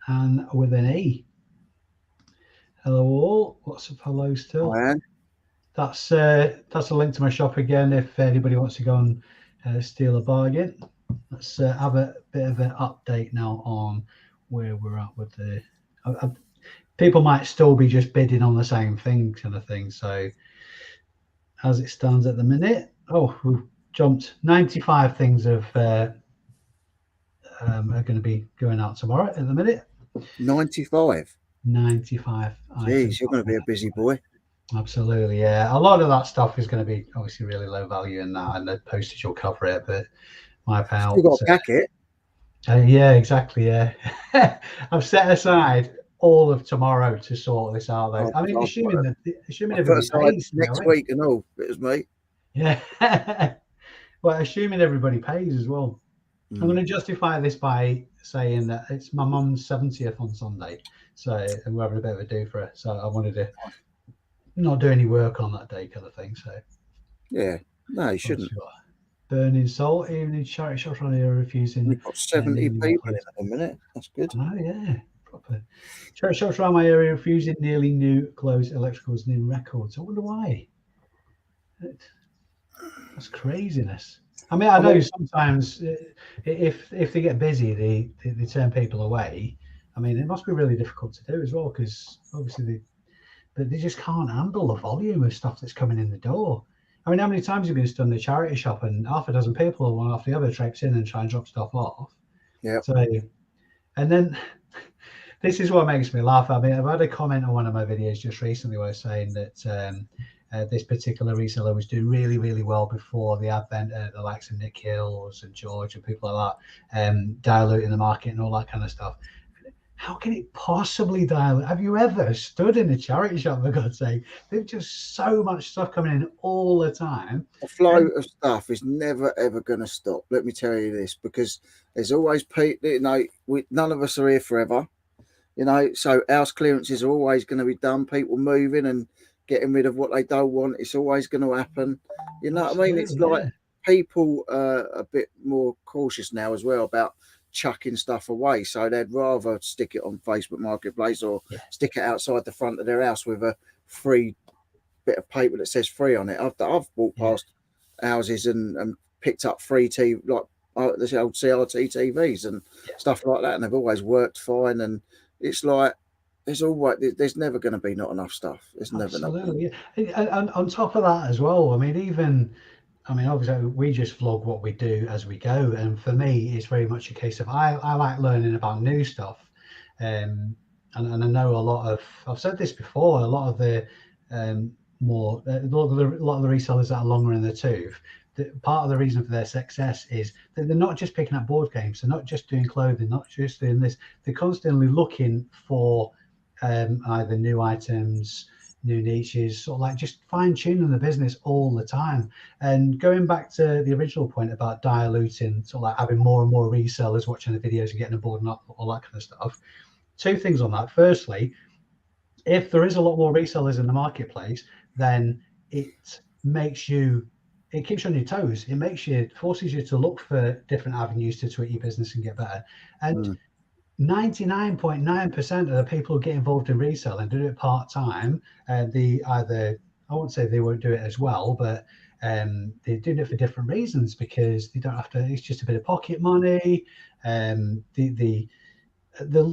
And with an E. Hello all. What's up? Hello still. That's a link to my shop again. If anybody wants to go and steal a bargain, let's have a bit of an update now on where we're at with the. People might still be just bidding on the same thing, kind of thing. So as it stands at the minute, we've jumped 95 things are going to be going out tomorrow at the minute. 95. 95. Jeez, you're going to be a busy boy. Absolutely, yeah. A lot of that stuff is going to be obviously really low value in that, and the postage will cover it. But my pal, you got to pack it. Yeah, exactly. Yeah, I've set aside all of tomorrow to sort this out. Though, I mean, assuming everybody pays next week and all, it was me. Yeah, well, assuming everybody pays as well. I'm going to justify this by saying that it's my mum's 70th on Sunday, so we're having a bit of a do for her. So I wanted to not do any work on that day, kind of thing. So yeah, no, you shouldn't. Burning Salt, evening charity shops around here refusing. We've got 70 people in a minute. That's good. Oh yeah, proper. Charity shops around my area refusing nearly new closed electricals and in records. I wonder why. That's craziness. I mean, I know sometimes if they get busy, they turn people away. I mean, it must be really difficult to do as well, because obviously they just can't handle the volume of stuff that's coming in the door. I mean, how many times have you been stood in the charity shop and half a dozen people, one after the other, traipse in and try and drop stuff off? Yeah. So, and then this is what makes me laugh. I mean, I've had a comment on one of my videos just recently where I was saying that this particular reseller was doing really, really well before the advent of the likes of Nick Hills and George and people like that, diluting the market and all that kind of stuff. How can it possibly dilute? Have you ever stood in a charity shop, for God's sake? There's just so much stuff coming in all the time. The flow of stuff is never, ever going to stop. Let me tell you this, because there's always people, none of us are here forever, so house clearances are always going to be done. People moving and getting rid of what they don't want. It's always going to happen. You know what I mean? It's like people are a bit more cautious now as well about chucking stuff away, so they'd rather stick it on Facebook Marketplace or stick it outside the front of their house with a free bit of paper that says free on it. I've walked past houses and picked up free TV, like the old CRT TVs and stuff like that, and they've always worked fine. And it's like there's never going to be not enough stuff. There's never enough. Absolutely, and on top of that as well, I mean, obviously we just vlog what we do as we go, and for me it's very much a case of I like learning about new stuff, and I know a lot of, I've said this before, a lot of the a lot of the resellers that are longer in the tooth, part of the reason for their success is that they're not just picking up board games, they're not just doing clothing, not just doing this, they're constantly looking for either new items, new niches, sort of like just fine-tuning the business all the time. And going back to the original point about diluting, sort of like having more and more resellers watching the videos and getting aboard and all that kind of stuff. Two things on that. Firstly, if there is a lot more resellers in the marketplace, then it keeps you on your toes. It forces you to look for different avenues to tweak your business and get better. And 99.9% of the people who get involved in reselling do it part-time. I won't say they won't do it as well, but they're doing it for different reasons, because they don't have to, it's just a bit of pocket money. There'll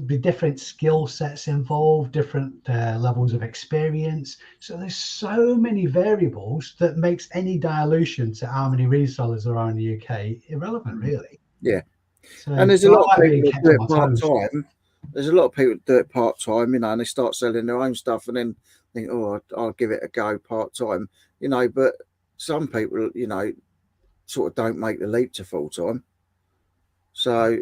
be different skill sets involved, different levels of experience. So there's so many variables that makes any dilution to how many resellers there are in the UK irrelevant, really. Yeah. So, and there's a lot of people that do it part-time. There's a lot of people that do it part-time, and they start selling their own stuff and then think, oh, I'll give it a go part-time, but some people, sort of don't make the leap to full-time. So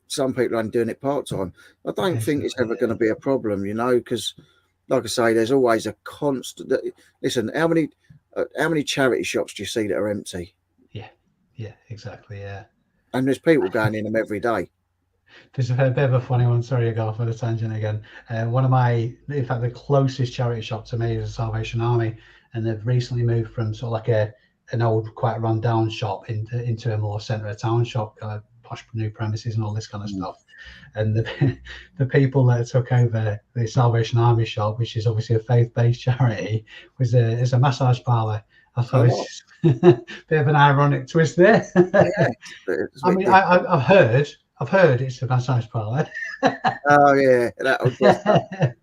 some people are doing it part-time. I don't think it's ever going to be a problem, because like I say, there's always a constant. Listen, how many charity shops do you see that are empty? Yeah, exactly, yeah. And there's people going in them every day. There's a bit of a funny one. Sorry, I got off on a tangent again. One of my, in fact, the closest charity shop to me is the Salvation Army, and they've recently moved from sort of like an old, quite run down shop into a more centre of town shop, posh new premises and all this kind of stuff. And the people that took over the Salvation Army shop, which is obviously a faith-based charity, is a massage parlour. I thought it's a bit of an ironic twist there. I mean, I've heard it's a massage parlour. Oh yeah, that would guess that.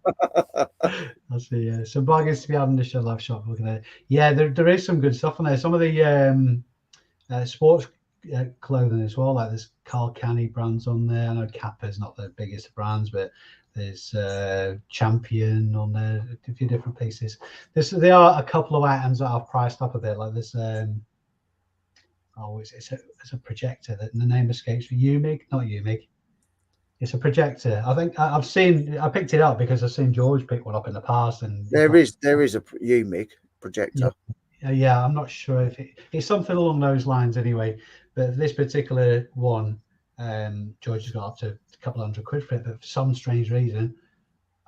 I see. Some bargains to be had in the Shed Life shop. Looking at it. Yeah, there is some good stuff on there. Some of the sports clothing as well. Like there's Carl Canny brands on there. I know Kappa's not the biggest brands, but there's Champion on there. A few different pieces. There are a couple of items that I've priced up a bit. Like there's it's a projector that the name escapes me. Umig, not Umig. It's a projector. I think I picked it up because I've seen George pick one up in the past, and there is a Umig projector. Yeah, I'm not sure if it's something along those lines anyway. But this particular one, George has got up to a couple of £100 for it. But for some strange reason,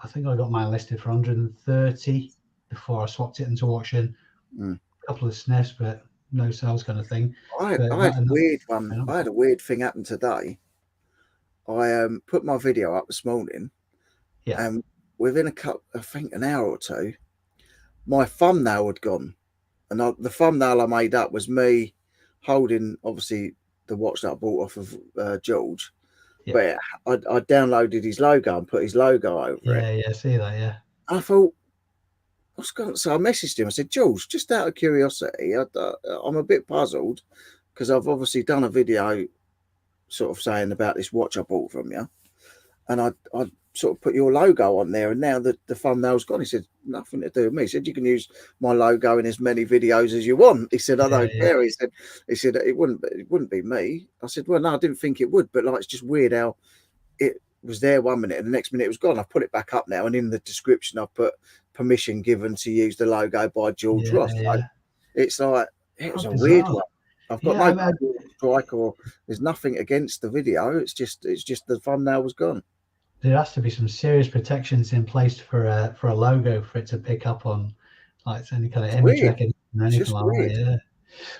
I think I got mine listed for 130 before I swapped it into auction. A couple of sniffs, but no sales kind of thing. I had a weird one. I had a weird thing happen today. I put my video up this morning, and within an hour or two, my thumbnail had gone, and the thumbnail I made up was me holding obviously the watch that I bought off of George, but I downloaded his logo and put his logo over it. Yeah, see that, yeah. I thought, what's going on? So I messaged him. I said, George, just out of curiosity, I'm a bit puzzled because I've obviously done a video sort of saying about this watch I bought from you, and I sort of put your logo on there, and now the thumbnail's gone. He said, nothing to do with me. He said, you can use my logo in as many videos as you want. He said, I don't care. He said it wouldn't be me. I said, well, no, I didn't think it would, but like, it's just weird how it was there 1 minute and the next minute it was gone. I've put it back up now, and in the description I've put permission given to use the logo by George Ross. So it's like, it was a weird one. I've got no strike, or there's nothing against the video. It's just the thumbnail was gone. There has to be some serious protections in place for a logo for it to pick up on, like any kind of image recognition or anything like that.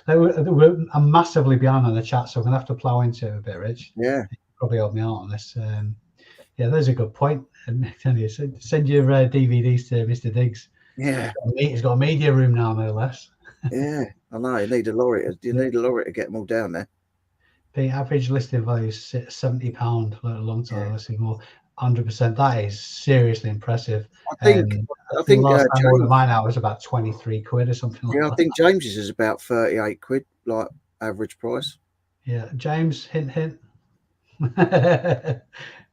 Yeah, I'm massively behind on the chat, so I'm gonna have to plow into it a bit, Rich. Yeah, probably help me out on this. Yeah, there's a good point. And send your DVDs to Mr. Diggs. Yeah, he's got a media room now, no less. Yeah, I know. You need a lorry. You need a lorry to get them all down there. The average listing value is £70 for a long time. Let's see more. 100%. That is seriously impressive. I think last time I ordered mine out was about £23 or something like that. Yeah, I think James's is about £38, like average price. Yeah, James, hint.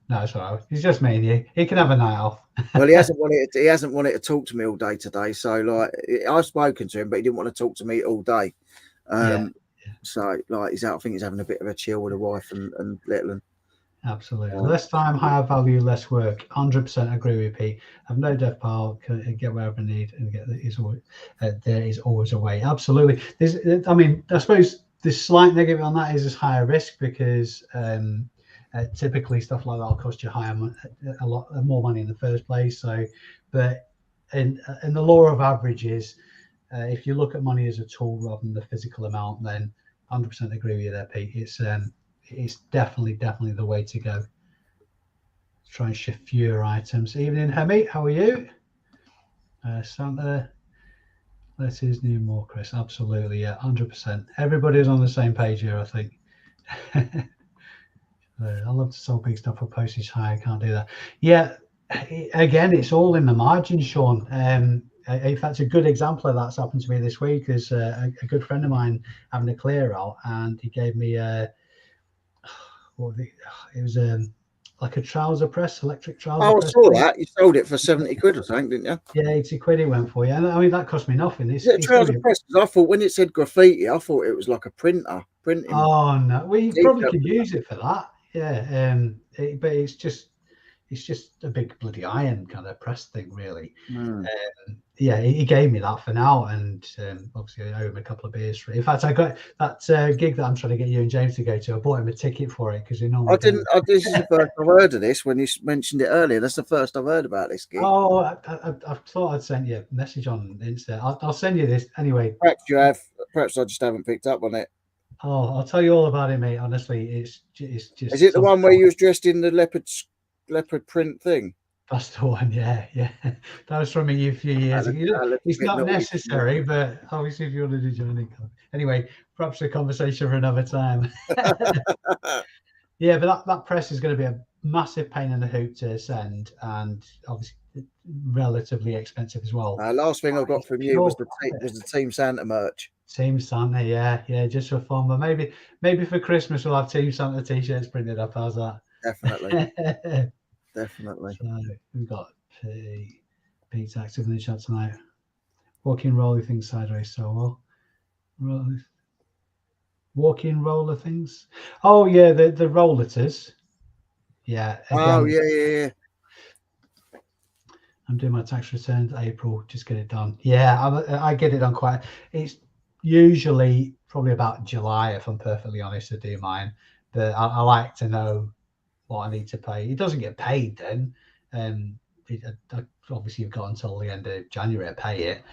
No, it's all right. He's just me and you. He can have a night off. Well, he hasn't wanted to talk to me all day today. So, like, I've spoken to him, but he didn't want to talk to me all day. So, like, I think he's having a bit of a chill with the wife and little one. Absolutely. Less time, higher value, less work. 100% agree with Pete. Have no death pile. Can get wherever I need and there is always a way. Absolutely. I suppose the slight negative on that is higher risk because typically stuff like that will cost you a lot more money in the first place. So, but in the law of averages, if you look at money as a tool rather than the physical amount, then 100% agree with you there, Pete. It's definitely the way to go. Try and shift fewer items. Evening, Hemi. How are you? Santa. This is new more, Chris. Absolutely, yeah, 100%. Everybody's on the same page here, I think. I love to sell big stuff for postage high. I can't do that. Yeah, again, it's all in the margin, Sean. In fact, a good example of that's happened to me this week is a good friend of mine having a clear out, and he gave me it was like a trouser press, electric trouser press. I saw that. You sold it for £70 or something, didn't you? Yeah, £80 it went for you. And I mean, that cost me nothing. Is it a trouser press? I thought when it said graffiti, I thought it was like a printing. Oh, no. Well, you probably could use it for that. Yeah. But it's just, it's just a big bloody iron kind of press thing, really. Mm. Yeah, he gave me that for now, and obviously I owe him a couple of beers for it. In fact, I got that gig that I'm trying to get you and James to go to. I bought him a ticket for it because he normally don't. This is the first I've heard of this. When you mentioned it earlier, that's the first I've heard about this gig. Oh, I thought I'd send you a message on Insta. I'll send you this anyway. Perhaps you have. Perhaps I just haven't picked up on it. Oh, I'll tell you all about it, mate. Honestly, it's just. Is it the one where you was dressed in the leopard print thing? That's the one, yeah. That was from a few years ago. It's not necessary, but obviously if you want to do joining. Anyway, perhaps a conversation for another time. Yeah, but that press is going to be a massive pain in the hoop to send, and obviously relatively expensive as well. Last thing I got from you was the Team Santa merch. Team Santa, yeah, just for fun. But maybe for Christmas we'll have Team Santa t-shirts printed up. How's that? Definitely. Definitely. So we've got Pete's active in the chat tonight. Walking roller things sideways so well. Walking roller things. Oh yeah, the rollators. Yeah. Again, yeah. I'm doing my tax returns April. Just get it done. Yeah, I get it done quite. It's usually probably about July, if I'm perfectly honest, to do mine. But I like to know what I need to pay. It doesn't get paid then. Obviously you've got until the end of January to pay it.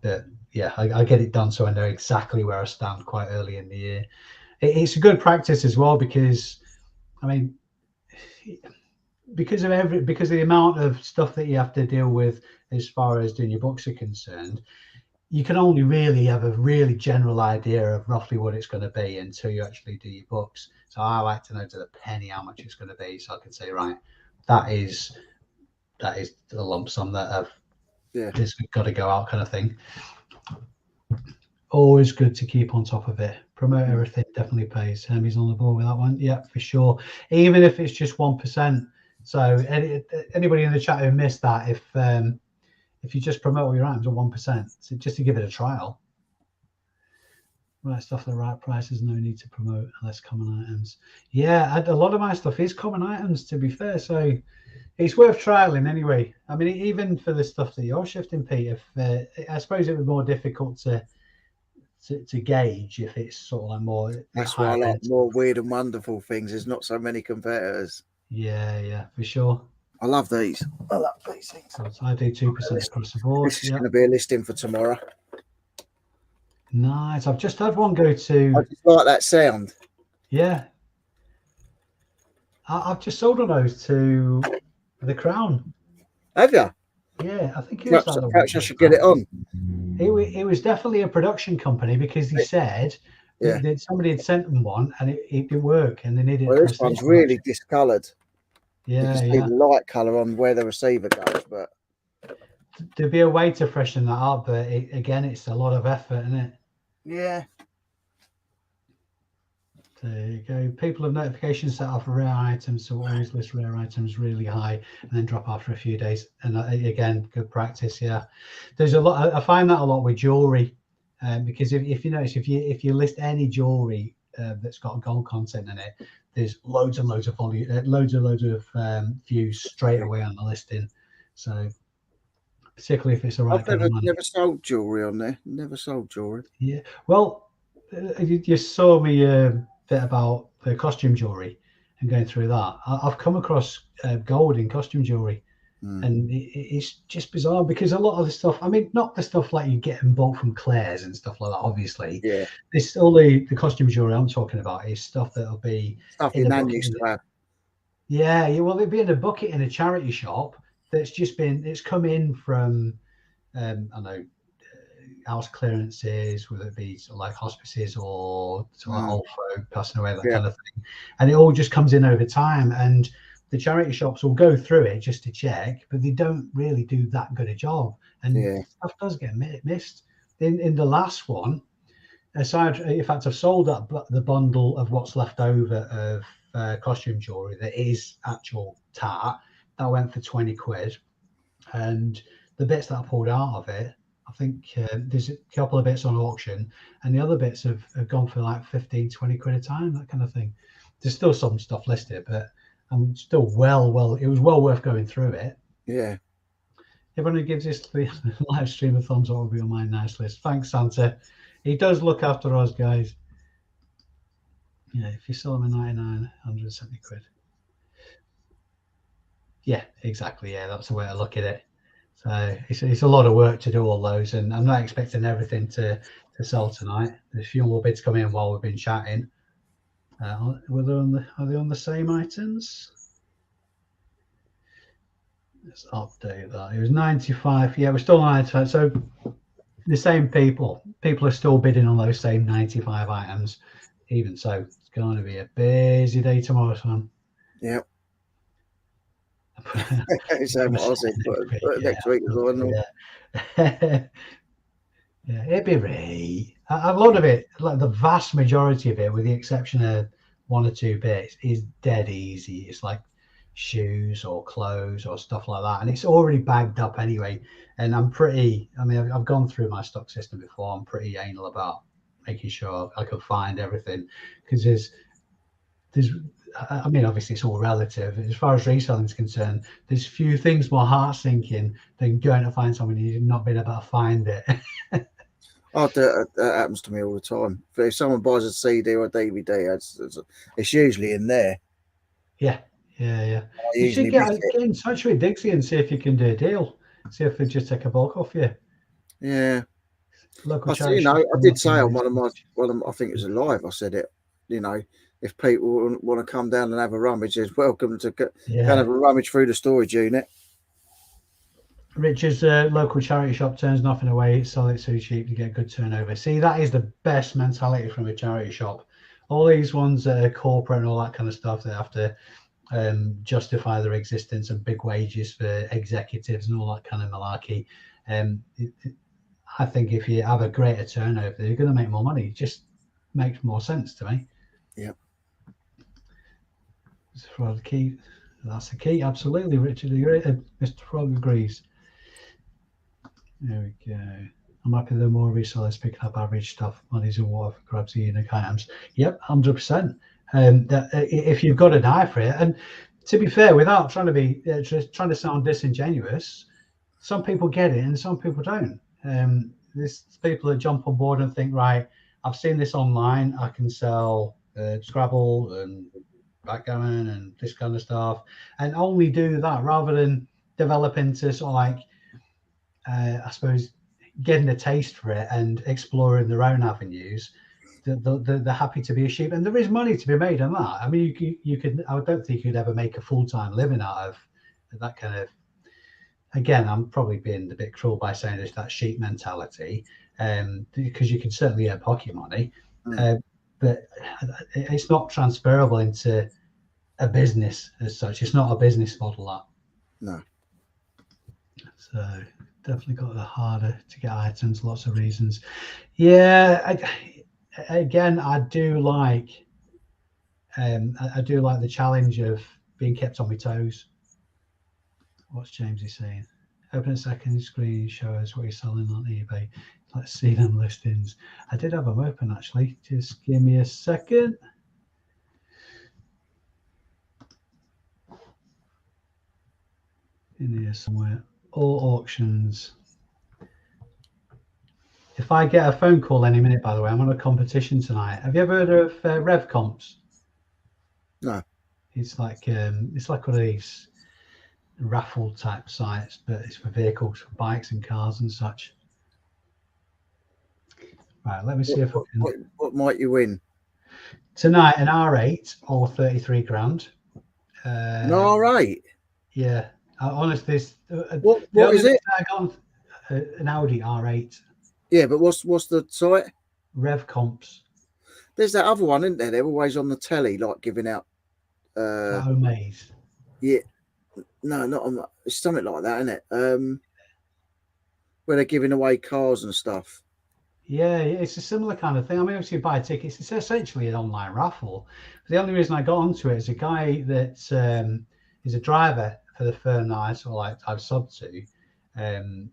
But yeah, I get it done so I know exactly where I stand quite early in the year. It's a good practice as well because, I mean, because of the amount of stuff that you have to deal with as far as doing your books are concerned, you can only really have a really general idea of roughly what it's going to be until you actually do your books. So I like to know to the penny how much it's going to be, so I can say, right, that is the lump sum that I've just got to go out, kind of thing. Always good to keep on top of it. Promote everything definitely pays. Hermes on the board with that one, yeah, for sure. Even if it's just 1%. So anybody in the chat who missed that, if you just promote all your items at 1%, so just to give it a trial. Right stuff at the right prices, no need to promote less common items. Yeah, a lot of my stuff is common items, to be fair, so it's worth trialing anyway. I mean, even for the stuff that you're shifting, Pete, I suppose it was more difficult to gauge if it's sort of like more. That's why I like more weird and wonderful things. There's not so many competitors. Yeah, for sure. I love these. I love these things. So I do 2% across the board. This is going to be a listing for tomorrow. Nice. I've just had one go to. I just like that sound. Yeah. I've just sold one of those to the Crown. Have you? Yeah, I think it was that. Perhaps I should get it on. It was definitely a production company because he said that somebody had sent them one and it didn't work and they needed. Well, this one's really discoloured. Yeah, you can see the light colour on where the receiver goes, but there'd be a way to freshen that up, but again, it's a lot of effort, isn't it? Yeah. There you go. People have notifications set off for rare items, so always list rare items really high and then drop after a few days. And again, good practice. Yeah, there's a lot. I find that a lot with jewelry, because if you notice, if you list any jewelry that's got gold content in it, there's loads and loads of volume, loads of views straight away on the listing. So particularly if it's the right kind of money. Never sold jewelry on there. Never sold jewelry. Yeah. Well, you saw me bit about the costume jewelry and going through that. I've come across gold in costume jewelry, and it's just bizarre because a lot of the stuff, I mean, not the stuff like you get in bulk from Claire's and stuff like that, obviously. Yeah. This all the costume jewelry I'm talking about is stuff that'll be stuff your nan used to have. Yeah, well, it'd be in a bucket in a charity shop that's just it's come in from I know, house clearances, whether it be sort of like hospices or sort of like old folk passing away, that kind of thing, and it all just comes in over time. And the charity shops will go through it just to check, but they don't really do that good a job, and stuff does get missed. In the last one, aside, in fact, I've sold the bundle of what's left over of costume jewelry that is actual tat. That went for 20 quid, and the bits that I pulled out of it, I think there's a couple of bits on auction, and the other bits have gone for like 15, 20 quid a time, that kind of thing. There's still some stuff listed, but I'm still it was well worth going through it. Yeah. Everyone who gives this live stream a thumbs up will be on my nice list. Thanks, Santa. He does look after us, guys. Yeah, if you sell them at 99, 170 quid. Yeah, exactly. Yeah, that's the way to look at it. So it's a lot of work to do all those, and I'm not expecting everything to sell tonight. There's a few more bids coming in while we've been chatting. Are they on the same items? Let's update that. It was 95. Yeah, we're still 95. So the same people are still bidding on those same 95 items. Even so, it's going to be a busy day tomorrow, son. Yeah. So what I said next week as well. Yeah. Yeah, it'd be right. A lot of it, like the vast majority of it, with the exception of one or two bits, is dead easy. It's like shoes or clothes or stuff like that, and it's already bagged up anyway. And I'm pretty. I mean, I've gone through my stock system before. I'm pretty anal about making sure I can find everything, because there's. I mean, obviously, it's all relative. As far as reselling is concerned, there's few things more heart sinking than going to find something you've not been able to find it. That happens to me all the time. If someone buys a CD or a DVD, it's usually in there. Yeah. You should get in touch with Dixie and see if you can do a deal. See if they just take a bulk off you. Yeah. Local charity. I did say on one of my, I think it was a live. I said it. If people want to come down and have a rummage, they're welcome to go and have a rummage through the storage unit. Richard's local charity shop turns nothing away, sell it so cheap to get good turnover. See, that is the best mentality from a charity shop. All these ones that are corporate and all that kind of stuff, they have to justify their existence and big wages for executives and all that kind of malarkey. I think if you have a greater turnover, you're going to make more money. It just makes more sense to me. Yeah. Mr. Frog key. That's the key. Absolutely, Richard. Mr. Frog agrees. There we go. I'm happy the more resellers picking up average stuff, money's in water for grabs the unique items. Yep, 100%. If you've got an eye for it, and to be fair, without trying to be trying to sound disingenuous, some people get it and some people don't. There's people that jump on board and think, right, I've seen this online, I can sell Scrabble and backgammon and this kind of stuff, and only do that rather than develop into sort of like, I suppose, getting a taste for it and exploring their own avenues. They're happy to be a sheep, and there is money to be made on that. I mean, you could. I don't think you'd ever make a full-time living out of that kind of. Again, I'm probably being a bit cruel by saying it's that sheep mentality, because you can certainly earn pocket money, but it's not transferable into a business as such. It's not a business model, that. No. So definitely got the harder to get items, lots of reasons. Yeah, I do like the challenge of being kept on my toes. What's Jamesy saying? Open a second screen, show us what you're selling on eBay. Let's see them listings. I did have them open actually. Just give me a second. In here somewhere. All auctions. If I get a phone call any minute, by the way, I'm on a competition tonight. Have you ever heard of Rev Comps? No. It's like one of these Raffle type sites, but it's for vehicles, for bikes and cars and such. Right, let me see if I can. What might you win Tonight? An R8 or 33 grand. An R8? Yeah. Honestly, what is it? I got an Audi R8. Yeah, but what's the site? Rev Comps. There's that other one, isn't there? They're always on the telly, like giving out. Maze. Yeah. No, not on. It's something like that, isn't it? Where they're giving away cars and stuff. Yeah, it's a similar kind of thing. I mean, obviously, you buy tickets. It's essentially an online raffle. The only reason I got onto it is a guy that is a driver for the firm that I've subbed to.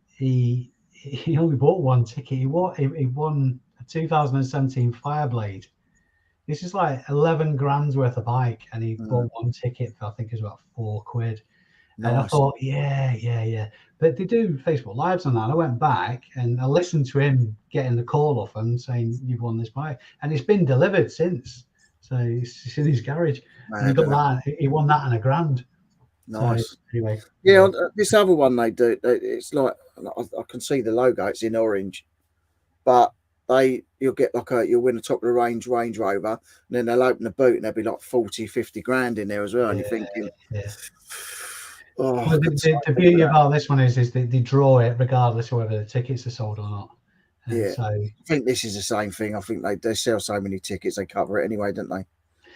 He only bought one ticket. He won a 2017 Fireblade. this is like 11 grand's worth of bike, and he bought one ticket for, I think it was about £4. And I Nice. thought, yeah. But they do Facebook Lives on that. I went back and I listened to him getting the call off him saying, you've won this bike. And it's been delivered since. So it's in his garage. And he got that. He won that and £1,000. Nice. So anyway. Yeah, this other one they do, it's like, I can see the logo, it's in orange. But you'll get you'll win a top of the range Range Rover, and then they'll open the boot and there'll be like 40, 50 grand in there as well. And you're thinking, oh, well, the beauty about this one is that they draw it regardless of whether the tickets are sold or not. And so I think this is the same thing. I think they sell so many tickets, they cover it anyway, don't they?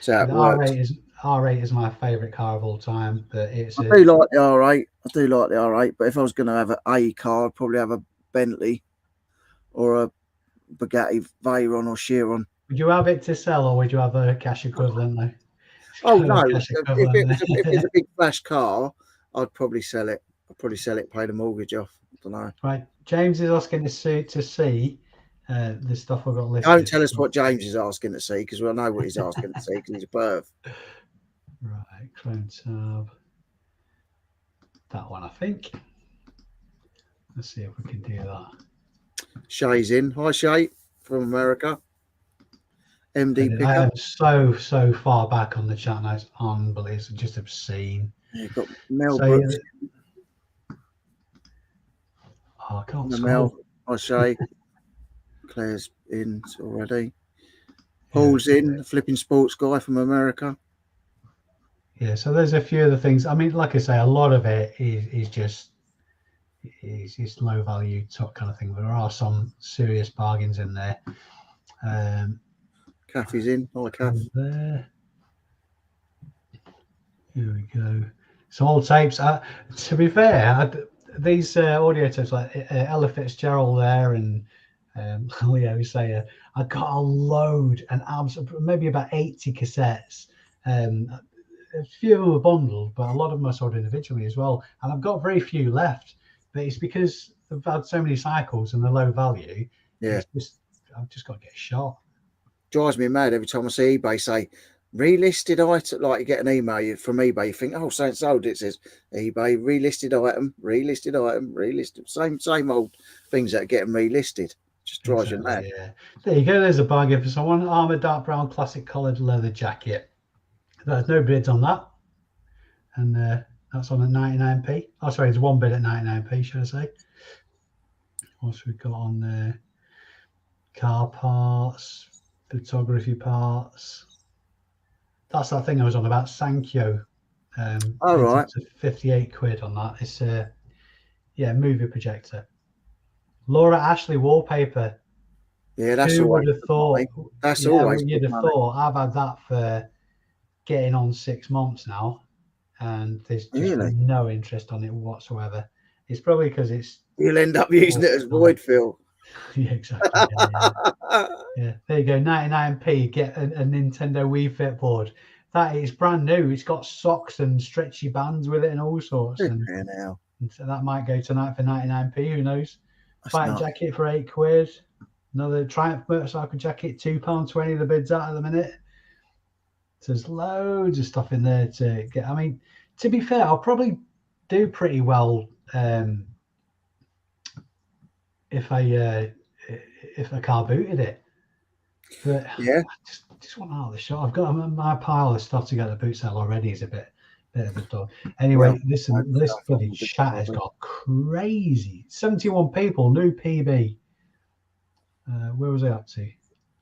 So it works. R8 is my favourite car of all time, but I do like the R8. I do like the R8, but if I was going to have an A car, I'd probably have a Bentley or a Bugatti Veyron or Chiron. Would you have it to sell, or would you have a cash equivalent though? Oh no! If it's a big flash car, I'd probably sell it. Pay the mortgage off. I don't know. Right, James is asking to see the stuff I've got listed. Don't tell us what James is asking to see, because we'll know what he's asking to see, because he's a perv. Right, Chrome tab. That one, I think. Let's see if we can do that. Shay's in. Hi, Shay from America. MD pickup. I am so far back on the chat now. It's unbelievable. It's just obscene. You've got Mel Brooks. I can't scroll. Hi, Shay. Claire's in already. Paul's in, the flipping sports guy from America. Yeah, so there's a few other things. I mean, like I say, a lot of it is just low value top kind of thing. There are some serious bargains in there. Kathy's in. Hi, Kath. There. Here we go. So old tapes. To be fair, these audio tapes like Ella Fitzgerald there and Leo Sayer, I got a load and maybe about 80 cassettes. A few of them are bundled, but a lot of them are sold individually as well. And I've got very few left, but it's because I've had so many cycles and the low value. Yeah, I've just got to get shot. Drives me mad every time I see eBay say relisted item. Like you get an email from eBay, you think, oh, so sold. It says eBay relisted item, relisted. Same old things that are getting relisted. Just drives you mad. Yeah, there you go. There's a bargain for someone. Armored dark brown classic coloured leather jacket. There's no bids on that, and that's on at 99p. Oh, sorry, there's one bid at 99p, should I say? What's we got on there? Car parts, photography parts. That's that thing I was on about, Sankyo. All right. It's 58 quid on that. It's movie projector. Laura Ashley wallpaper. Yeah, that's all. Would have thought. That's always. You'd have thought. I've had that for getting on 6 months now, and there's just no interest on it whatsoever. It's probably because it's. You'll end up using it as void fill. Yeah, exactly. Yeah. There you go. 99p. Get a Nintendo Wii Fit board. That is brand new. It's got socks and stretchy bands with it and all sorts. And so that might go tonight for 99p. Who knows? Fighting jacket for 8 quid. Another Triumph motorcycle jacket, £2.20. The bid's out at the minute. So there's loads of stuff in there to get. I mean, to be fair, I'll probably do pretty well if I car booted it. But yeah, I just want out of the shop. I've got my pile of stuff to get the boot sale already is a bit of a dog. Anyway, this bloody chat has got crazy. 71 people, new PB. Where was I up to?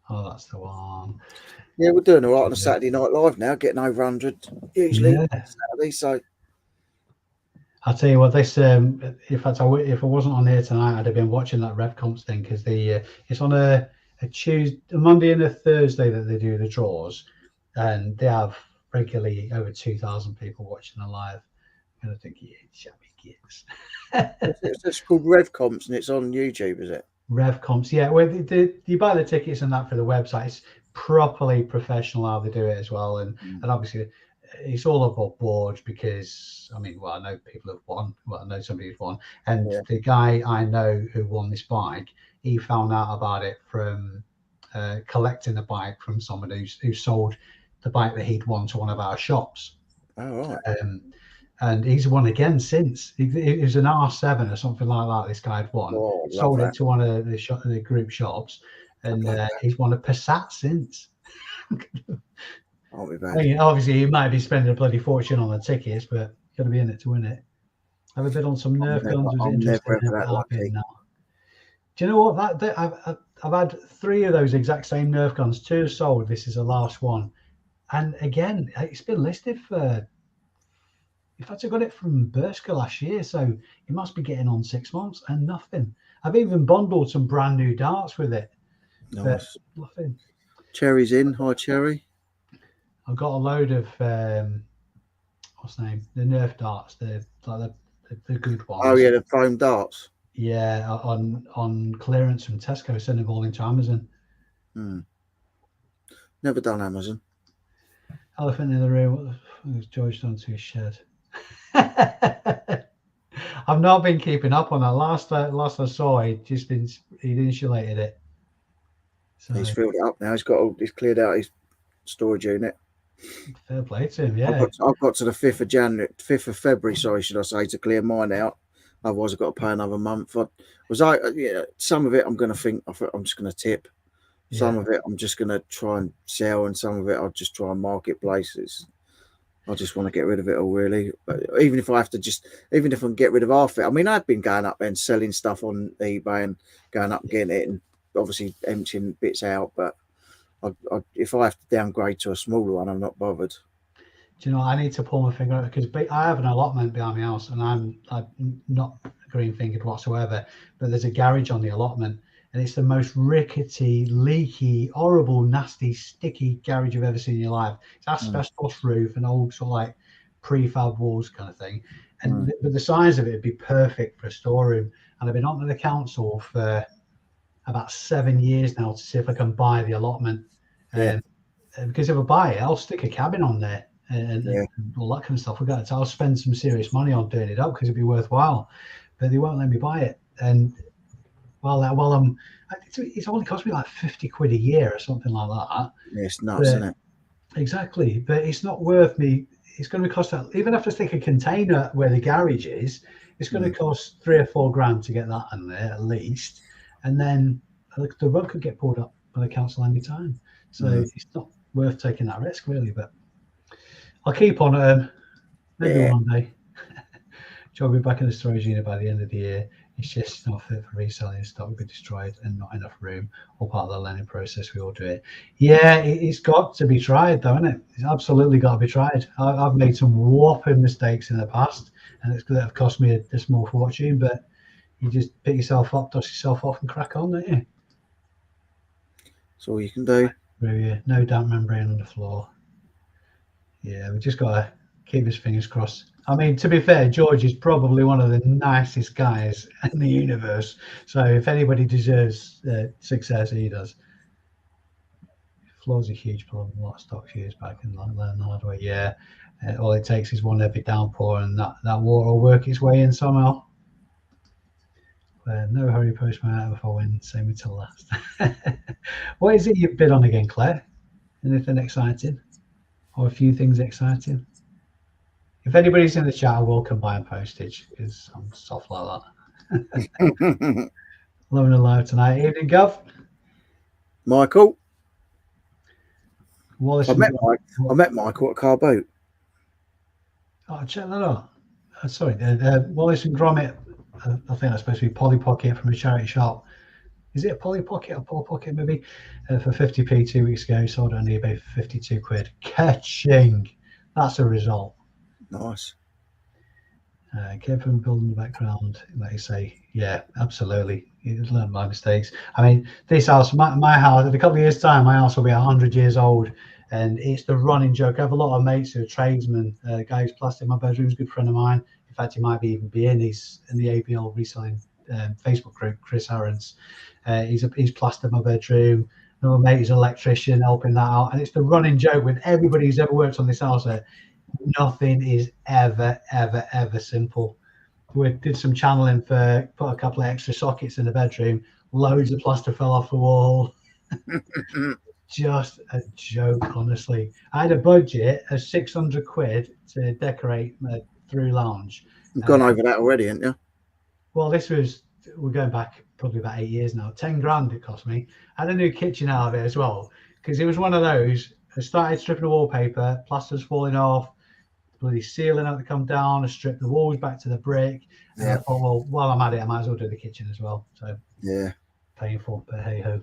Oh, that's the one. Yeah, we're doing all right on a Saturday Night Live now, getting over 100 usually Saturday. So I'll tell you what, this in fact, if I wasn't on here tonight, I'd have been watching that RevComps thing because it's on a Tuesday, a Monday and a Thursday that they do the draws, and they have regularly over 2,000 people watching the live. I'm gonna think, shabby kids. It's called RevComps and it's on YouTube, is it? RevComps, yeah. Where you buy the tickets and that for the website. It's properly professional how they do it as well, and obviously it's all above board because I know people have won. Well, I know somebody who's won, and the guy I know who won this bike, he found out about it from collecting a bike from someone who sold the bike that he'd won to one of our shops. Oh, right. And he's won again since. It was an R7 or something like that. This guy had won. Oh, Sold it to one of the group shops, and he's won a Passat since. I'll be bad. I mean, obviously, you might be spending a bloody fortune on the tickets, but you've got to be in it to win it. Have a bid on some Nerf guns. Was interested in it now. Do you know what? I've had 3 of those exact same Nerf guns. 2 sold. This is the last one, and again, it's been listed for. In fact, I got it from Bershka last year, so it must be getting on 6 months and nothing. I've even bundled some brand new darts with it. Nice. But nothing. Cherry's in. Hi, Cherry. I've got a load of what's the name? The Nerf darts, the good ones. Oh yeah, the foam darts. Yeah, on clearance from Tesco, sending them all into Amazon. Never done Amazon. Elephant in the room. What was George done to his shed? I've not been keeping up on that. Last I saw, he'd insulated it. So he's filled it up now. He's cleared out his storage unit. Fair play to him. Yeah, I've got to the 5th of February. Sorry, should I say, to clear mine out. Otherwise, I've got to pay another month. Some of it I'm going to think I'm just going to tip. Some of it I'm just going to try and sell, and some of it I'll just try and marketplaces. I just want to get rid of it all, really. But even if I can get rid of half it. I mean, I've been going up and selling stuff on eBay and going up and getting it, and obviously emptying bits out. But if I have to downgrade to a smaller one, I'm not bothered. Do you know, I need to pull my finger out because I have an allotment behind my house, and I'm not green fingered whatsoever. But there's a garage on the allotment, and it's the most rickety, leaky, horrible, nasty, sticky garage you've ever seen in your life. It's asbestos roof and old sort of like prefab walls kind of thing. And but the size of it would be perfect for a storeroom. And I've been on to the council for about 7 years now to see if I can buy the allotment. Because if I buy it, I'll stick a cabin on there and all that kind of stuff. I'll spend some serious money on doing it up because it'd be worthwhile. But they won't let me buy it. And it's only cost me like 50 quid a year or something like that. Yeah, it's nuts, isn't it? Exactly, but it's not worth me. It's going to cost that. Even if I stick a container where the garage is, it's going to cost 3 or 4 grand to get that in there at least, and then the rug could get pulled up by the council any time. So it's not worth taking that risk, really. But I'll keep on it. Maybe one day. I'll be back in the storage unit by the end of the year. It's just not fit for reselling. Stock will be destroyed and not enough room. All part of the learning process. We all do it. Yeah, it's got to be tried, though, isn't it? It's absolutely got to be tried. I've made some whopping mistakes in the past, and it's going to have cost me a small fortune. But you just pick yourself up, dust yourself off, and crack on, don't you? That's all you can do. No damp membrane on the floor. Yeah, we just got to keep his fingers crossed. I mean, to be fair, George is probably one of the nicest guys in the universe. So if anybody deserves success, he does. Floor's a huge problem. A lot of stocks years back and learn the hard way. Yeah, all it takes is one heavy downpour, and that water will work its way in somehow. No hurry, postman out if I win. Same until last. What is it you've bid on again, Claire? Anything exciting? Or a few things exciting? If anybody's in the chat, I will combine Postage because I'm soft like that. Loving it live tonight. Evening, Gov. Michael. Wallace I met Michael at Car Boot. Oh, check that out. Sorry, Wallace and Gromit. I think that's supposed to be Polly Pocket from a charity shop. Is it a Polly Pocket or Polly Pocket maybe? For 50p 2 weeks ago, sold on eBay for 52 quid. Catching. That's a result. Nice. Careful and building the background, like you say. Yeah, absolutely. You learn my mistakes. I mean, this house, my house, in a couple of years' time, my house will be 100 years old, and it's the running joke. I have a lot of mates who are tradesmen. A guy who's plastered my bedroom is a good friend of mine. In fact, he might even be in the ABL reselling Facebook group, Chris Aaron's. He's plastered my bedroom. Another mate is an electrician, helping that out. And it's the running joke with everybody who's ever worked on this house. Nothing is ever simple. We did some channeling put a couple of extra sockets in the bedroom. Loads of plaster fell off the wall. Just a joke, honestly. I had a budget of 600 quid to decorate my through lounge. You've gone over that already, haven't you? Well, we're going back probably about 8 years now. 10 grand it cost me. I had a new kitchen out of it as well, because it was one of those. I started stripping the wallpaper, plaster's falling off, bloody ceiling had to come down, I stripped the walls back to the brick. And I thought, well, while I'm at it, I might as well do the kitchen as well. So yeah, painful, but hey ho.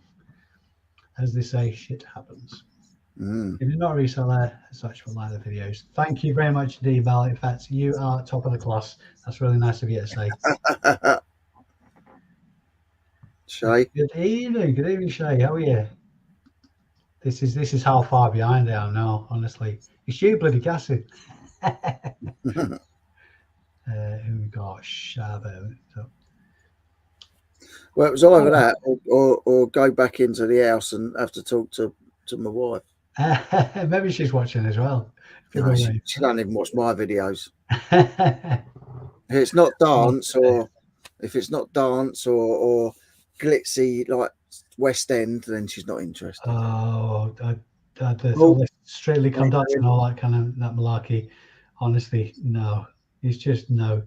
As they say, shit happens. Mm. If you're not a reseller, such will like the videos. Thank you very much, D Bell. In fact, you are top of the class. That's really nice of you to say. Shay. Good evening, Shay. How are you? This is how far behind I am now. Honestly, it's you, bloody Cassie. Who we got? Shabba. So. Well, it was either that or go back into the house and have to talk to my wife. Maybe she's watching as well. No, she doesn't even watch my videos. If it's not dance or glitzy like West End, then she's not interested. Oh, all this Strictly Come Dancing, all that kind of that malarkey. Honestly, no. It's just no.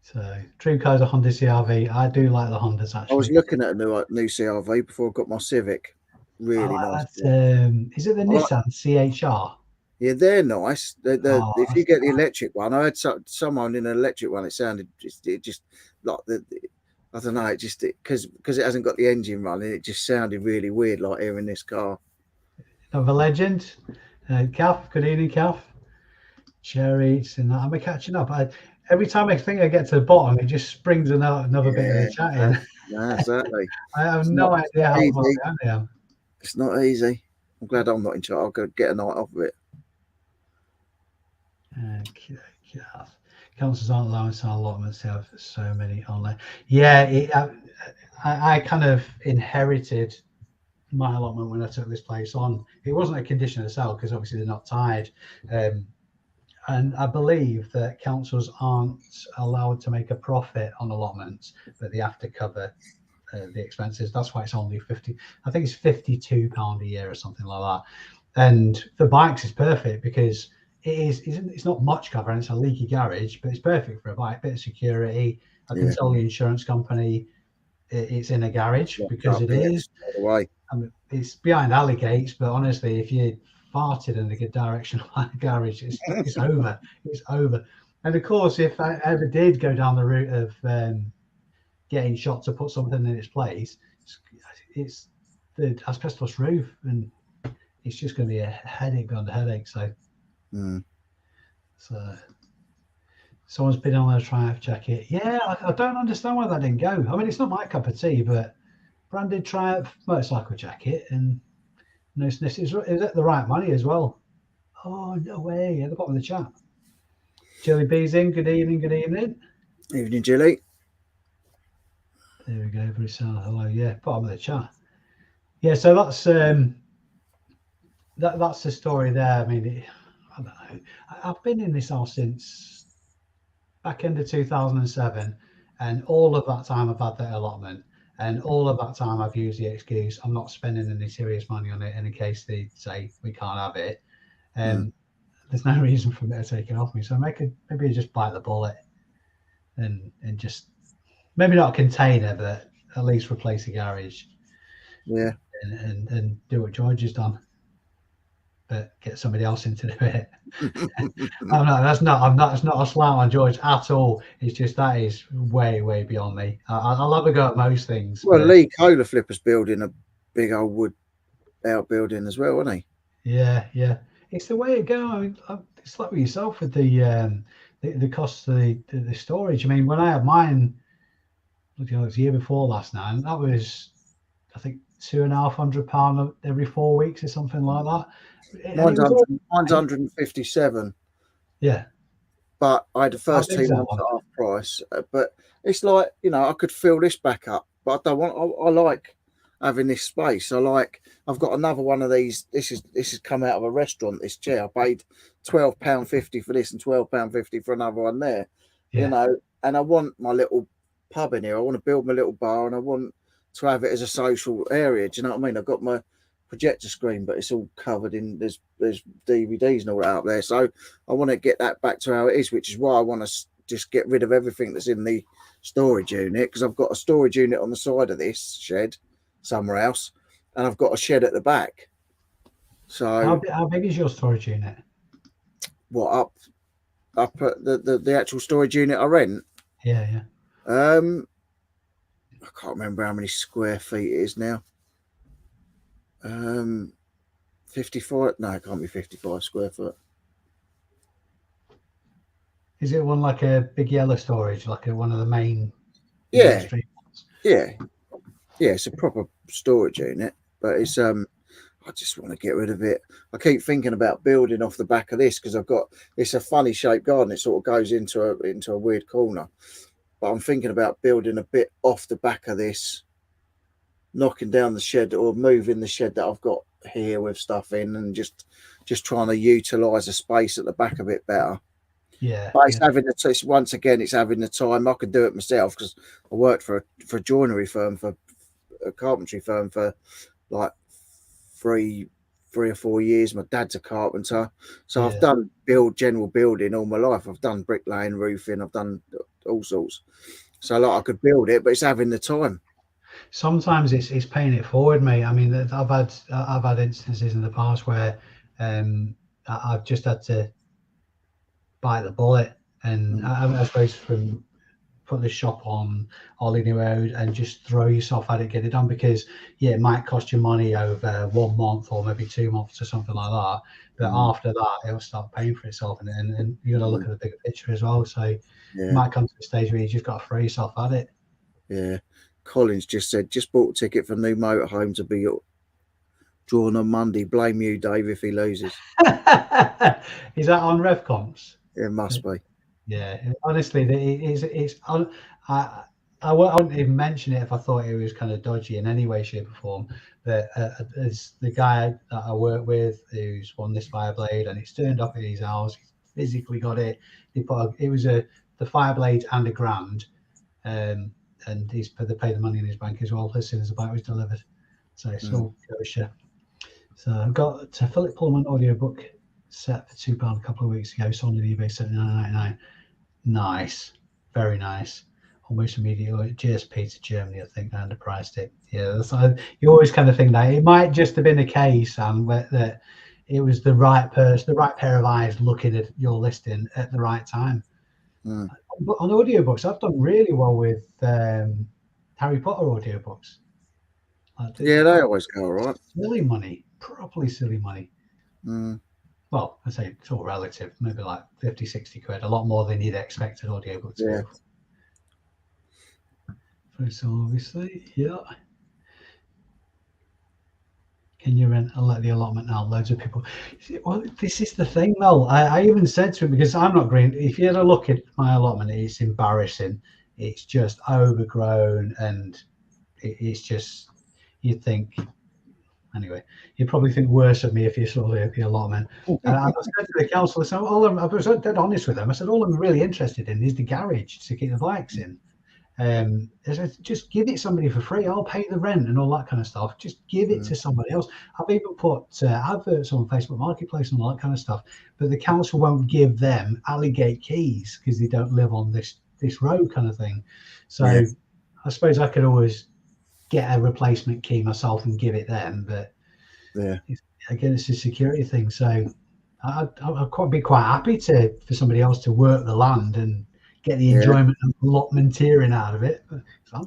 So, dream car's a Honda CRV. I do like the Hondas actually. I was looking at a new CRV before I got my Civic. Really nice. Is it the Nissan CHR? Yeah, they're nice. If you get the electric one, I had someone in an electric one. It sounded just like I don't know. It just because it hasn't got the engine running, it just sounded really weird, like hearing this car. Of a legend, Calf. Good evening, Calf. Cherries and that. Am I catching up? Every time I think I get to the bottom, it just springs another bit of the chat in. Yeah, exactly. I have no idea how far behind I am. It's not easy. I'm glad I'm not in charge. I'll go get a night off of it. Councils aren't allowing sign allotments to have so many online. Yeah, I kind of inherited my allotment when I took this place on. It wasn't a condition of sale because obviously they're not tied. And I believe that councils aren't allowed to make a profit on allotments, but they have to cover the expenses. That's why it's only 50. I think it's £52 a year or something like that. And for bikes, it's perfect because it's not much cover and it's a leaky garage, but it's perfect for a bike. Bit of security. I can tell the insurance company it's in a garage because it is. I mean, it's behind alley gates, but honestly, if you farted in a good direction like a garage, it's over. It's over. And of course, if I ever did go down the route of getting shot to put something in its place, it's the asbestos roof, and it's just going to be a headache beyond a headache. So, so someone's been on a Triumph jacket. Yeah, I don't understand why that didn't go. I mean, it's not my cup of tea, but branded Triumph motorcycle jacket and is at the right money as well. Oh, no way. At the bottom of the chat. Jelly Bees in. Good evening. Good evening. Evening, Jelly. There we go. Hello. Yeah, bottom of the chat. Yeah, so that's that's the story there. I mean, I don't know. I've been in this house since back end of 2007, and all of that time I've had that allotment. And all of that time, I've used the excuse I'm not spending any serious money on it. And in case they say we can't have it, there's no reason for me to take it off me. So maybe just bite the bullet and just maybe not a container, but at least replace the garage. Yeah, and do what George has done, but get somebody else in to do it. That's not a slant on George at all. It's just that is way beyond me. I'll have a go at most things. Well, Lee Cola Flipper's building a big old wood outbuilding as well, isn't he? Yeah. It's the way it goes. I mean, it's like with yourself with the cost of the storage. I mean, when I had mine, it was the year before last now, and that was, I think, £250 every 4 weeks or something like that. Mine's 157. Yeah. But I had the first 2 months at half price. But it's like, I could fill this back up, but I don't want. I like having this space. I've got another one of these. This has come out of a restaurant. This chair, I paid £12.50 for this and £12.50 for another one there. And I want my little pub in here. I want to build my little bar, and I want to have it as a social area. Do you know what I mean? I've got my projector screen, but it's all covered in there's DVDs and all that up there. So I want to get that back to how it is, which is why I want to just get rid of everything that's in the storage unit, because I've got a storage unit on the side of this shed somewhere else, and I've got a shed at the back. So how big is your storage unit? what up at the actual storage unit I rent? Yeah. I can't remember how many square feet it is now. 55. No, it can't be 55 square foot. Is it one like a big yellow storage, like one of the main Yeah, mainstream ones? yeah. It's a proper storage unit, but it's I just want to get rid of it. I keep thinking about building off the back of this because it's a funny shaped garden. It sort of goes into a weird corner, but I'm thinking about building a bit off the back of this, knocking down the shed or moving the shed that I've got here with stuff in, and just trying to utilize the space at the back a bit better. Yeah, but it's having the once again, it's having the time. I could do it myself because I worked for a joinery firm, for a carpentry firm for like three or 4 years. My dad's a carpenter, so I've done general building all my life. I've done bricklaying, roofing, I've done all sorts. So like I could build it, but it's having the time. Sometimes it's paying it forward, mate. I mean, I've had instances in the past where I've just had to bite the bullet, and I suppose from put the shop on Olney Road and just throw yourself at it, get it done, because it might cost you money over 1 month or maybe 2 months or something like that, but after that it'll start paying for itself, and you got to look at the bigger picture as well. So you might come to a stage where you just got to throw yourself at it. Collins just said, just bought a ticket for new motorhome to be drawn on Monday. Blame you, Dave, if he loses. Is that on RevComps? It must be. Yeah, honestly, I wouldn't even mention it if I thought it was kind of dodgy in any way, shape, or form. But as the guy that I work with who's won this Fireblade, and it's turned up at his house, he physically got it. They was the Fireblade and a grand, and they paid the money in his bank as well as soon as the bike was delivered. So it's all kosher. So I've got a Philip Pullman audiobook set for £2 a couple of weeks ago. Sold on eBay, £79.99. Nice, very nice. Almost immediately. GSP to Germany, I think, they underpriced it. Yeah, you always kind of think that it might just have been the case, Sam, that it was the right person, the right pair of eyes looking at your listing at the right time. But on audiobooks, I've done really well with Harry Potter audiobooks. They always go all right. Silly money, properly silly money. Well, I say it's all relative, maybe like 50, 60 quid, a lot more than you'd expect an audiobook to go for. So obviously, Can you rent the allotment now? Loads of people. Well, this is the thing, Mel. I even said to him, because I'm not green. If you had a look at my allotment, it's embarrassing. It's just overgrown, and it's just, you'd think, anyway, you'd probably think worse of me if you saw the allotment. And I said to the council, so I was dead honest with them. I said, all I'm really interested in is the garage to keep the bikes in. I said, just give it somebody for free. I'll pay the rent and all that kind of stuff. Just give it to somebody else. I've even put adverts on Facebook Marketplace and all that kind of stuff. But the council won't give them Alley-gate keys because they don't live on this road kind of thing. So I suppose I could always get a replacement key myself and give it them, but again, it's a security thing. So I'd be quite happy for somebody else to work the land and get the enjoyment and allotmenteering out of it.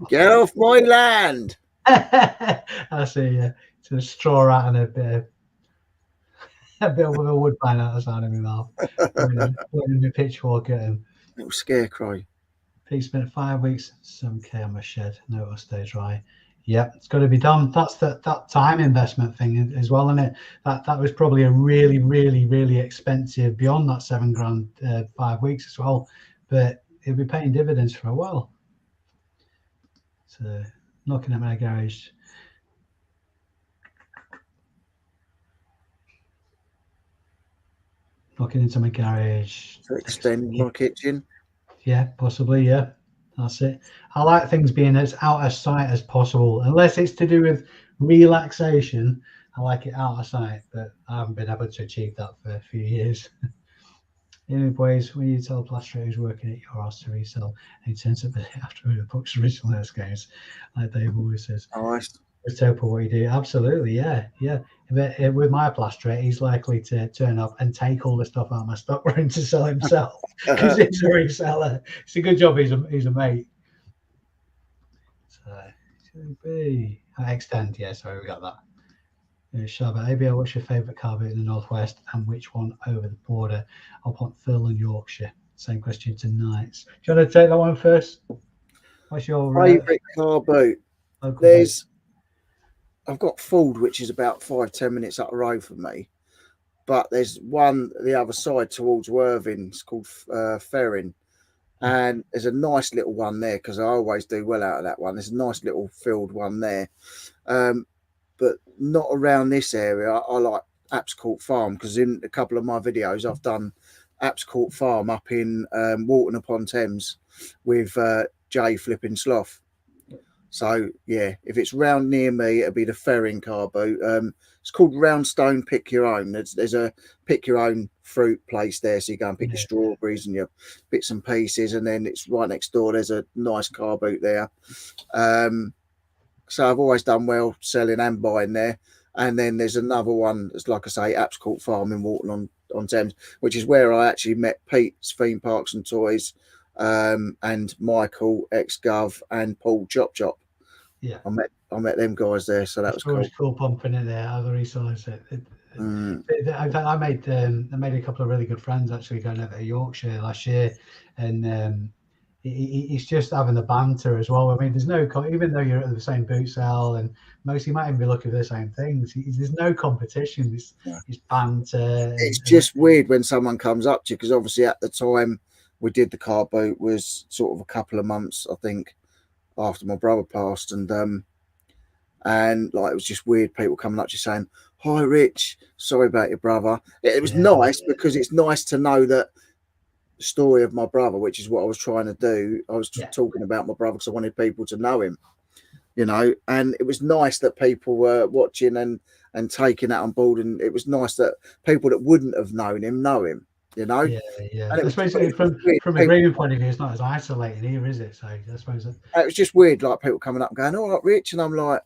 Get off my land! I see. It's a straw out and a bit of a woodbine out the side of my mouth. Pointing a pitchfork at him. Little scarecrow. He spent 5 weeks, 7K on my shed. No, it'll stay dry. Yep, it's got to be done. That's that time investment thing as well, isn't it? That was probably a really, really, really expensive, beyond that £7,000, 5 weeks as well. But it'll be paying dividends for a while. So, looking at my garage. Looking into my garage. To extend my kitchen. Yeah, possibly, yeah. That's it. I like things being as out of sight as possible, unless it's to do with relaxation. I like it out of sight, but I haven't been able to achieve that for a few years. Anyways, when you tell a plasterer who's working at your house to resell, and he turns up after the book's original house games, like Dave always says, Nice. it's terrible what you do. Absolutely, yeah, yeah. But with my plasterer, he's likely to turn up and take all the stuff out of my stock room to sell himself because he's a reseller. It's a good job he's a mate. So, should be extend. Yeah, sorry, we got that. Shabba, ABL, what's your favourite car boot in the Northwest and which one over the border? I'll put Phil and Yorkshire. Same question tonight. Do you want to take that one first? What's your Favourite car boot? local boot? I've got Ford, which is about 5-10 minutes up the road from me. But there's one the other side towards Worthing. It's called Ferring. And there's a nice little one there because I always do well out of that one. There's a nice little field one there. But not around this area. I like Apps Court Farm because in a couple of my videos I've done Apps Court Farm up in Walton upon Thames with Jay Flipping Sloth. So yeah, if it's round near me, it'll be the Ferring car boot. It's called Roundstone Pick Your Own. There's a pick your own fruit place there, so you go and pick your strawberries and your bits and pieces, and then it's right next door. There's a nice car boot there. So I've always done well selling and buying there. And then there's another one, it's like I say, Apps Court Farm in Walton on Thames, which is where I actually met Pete's Theme Parks and Toys, and Michael ex-Gov and Paul Chop Chop. Yeah, I met them guys there, so that was cool. Cool pumping in there. Other resellers. In fact, I made a couple of really good friends actually going over to Yorkshire last year, and it's just having the banter as well. I mean, there's no even though you're at the same boot sale and most you might even be looking for the same things. There's no competition. It's banter. It's just weird when someone comes up to you because obviously at the time we did the car boot was sort of a couple of months, I think, after my brother passed, and like it was just weird people coming up to you saying, "Hi, Rich, sorry about your brother." It was nice because it's nice to know that the story of my brother, which is what I was trying to do. I was talking about my brother because I wanted people to know him, you know, and it was nice that people were watching and taking that on board, and it was nice that people that wouldn't have known him know him. You know, yeah. And I suppose from a grading point of view, it's not as isolating here, is it? So I suppose it was just weird, like people coming up and going, "Oh, like Rich," and I'm like,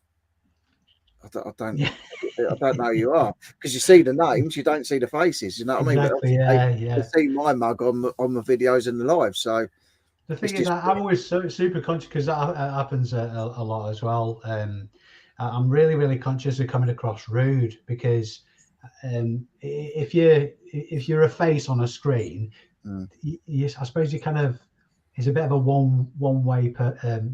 I don't know who you are because you see the names, you don't see the faces. You know what exactly, I mean? They see my mug on the videos and the live. So the thing is, I'm always super conscious because that happens a lot as well. I'm really conscious of coming across rude because if you're a face on a screen, I suppose you kind of it's a bit of a one-way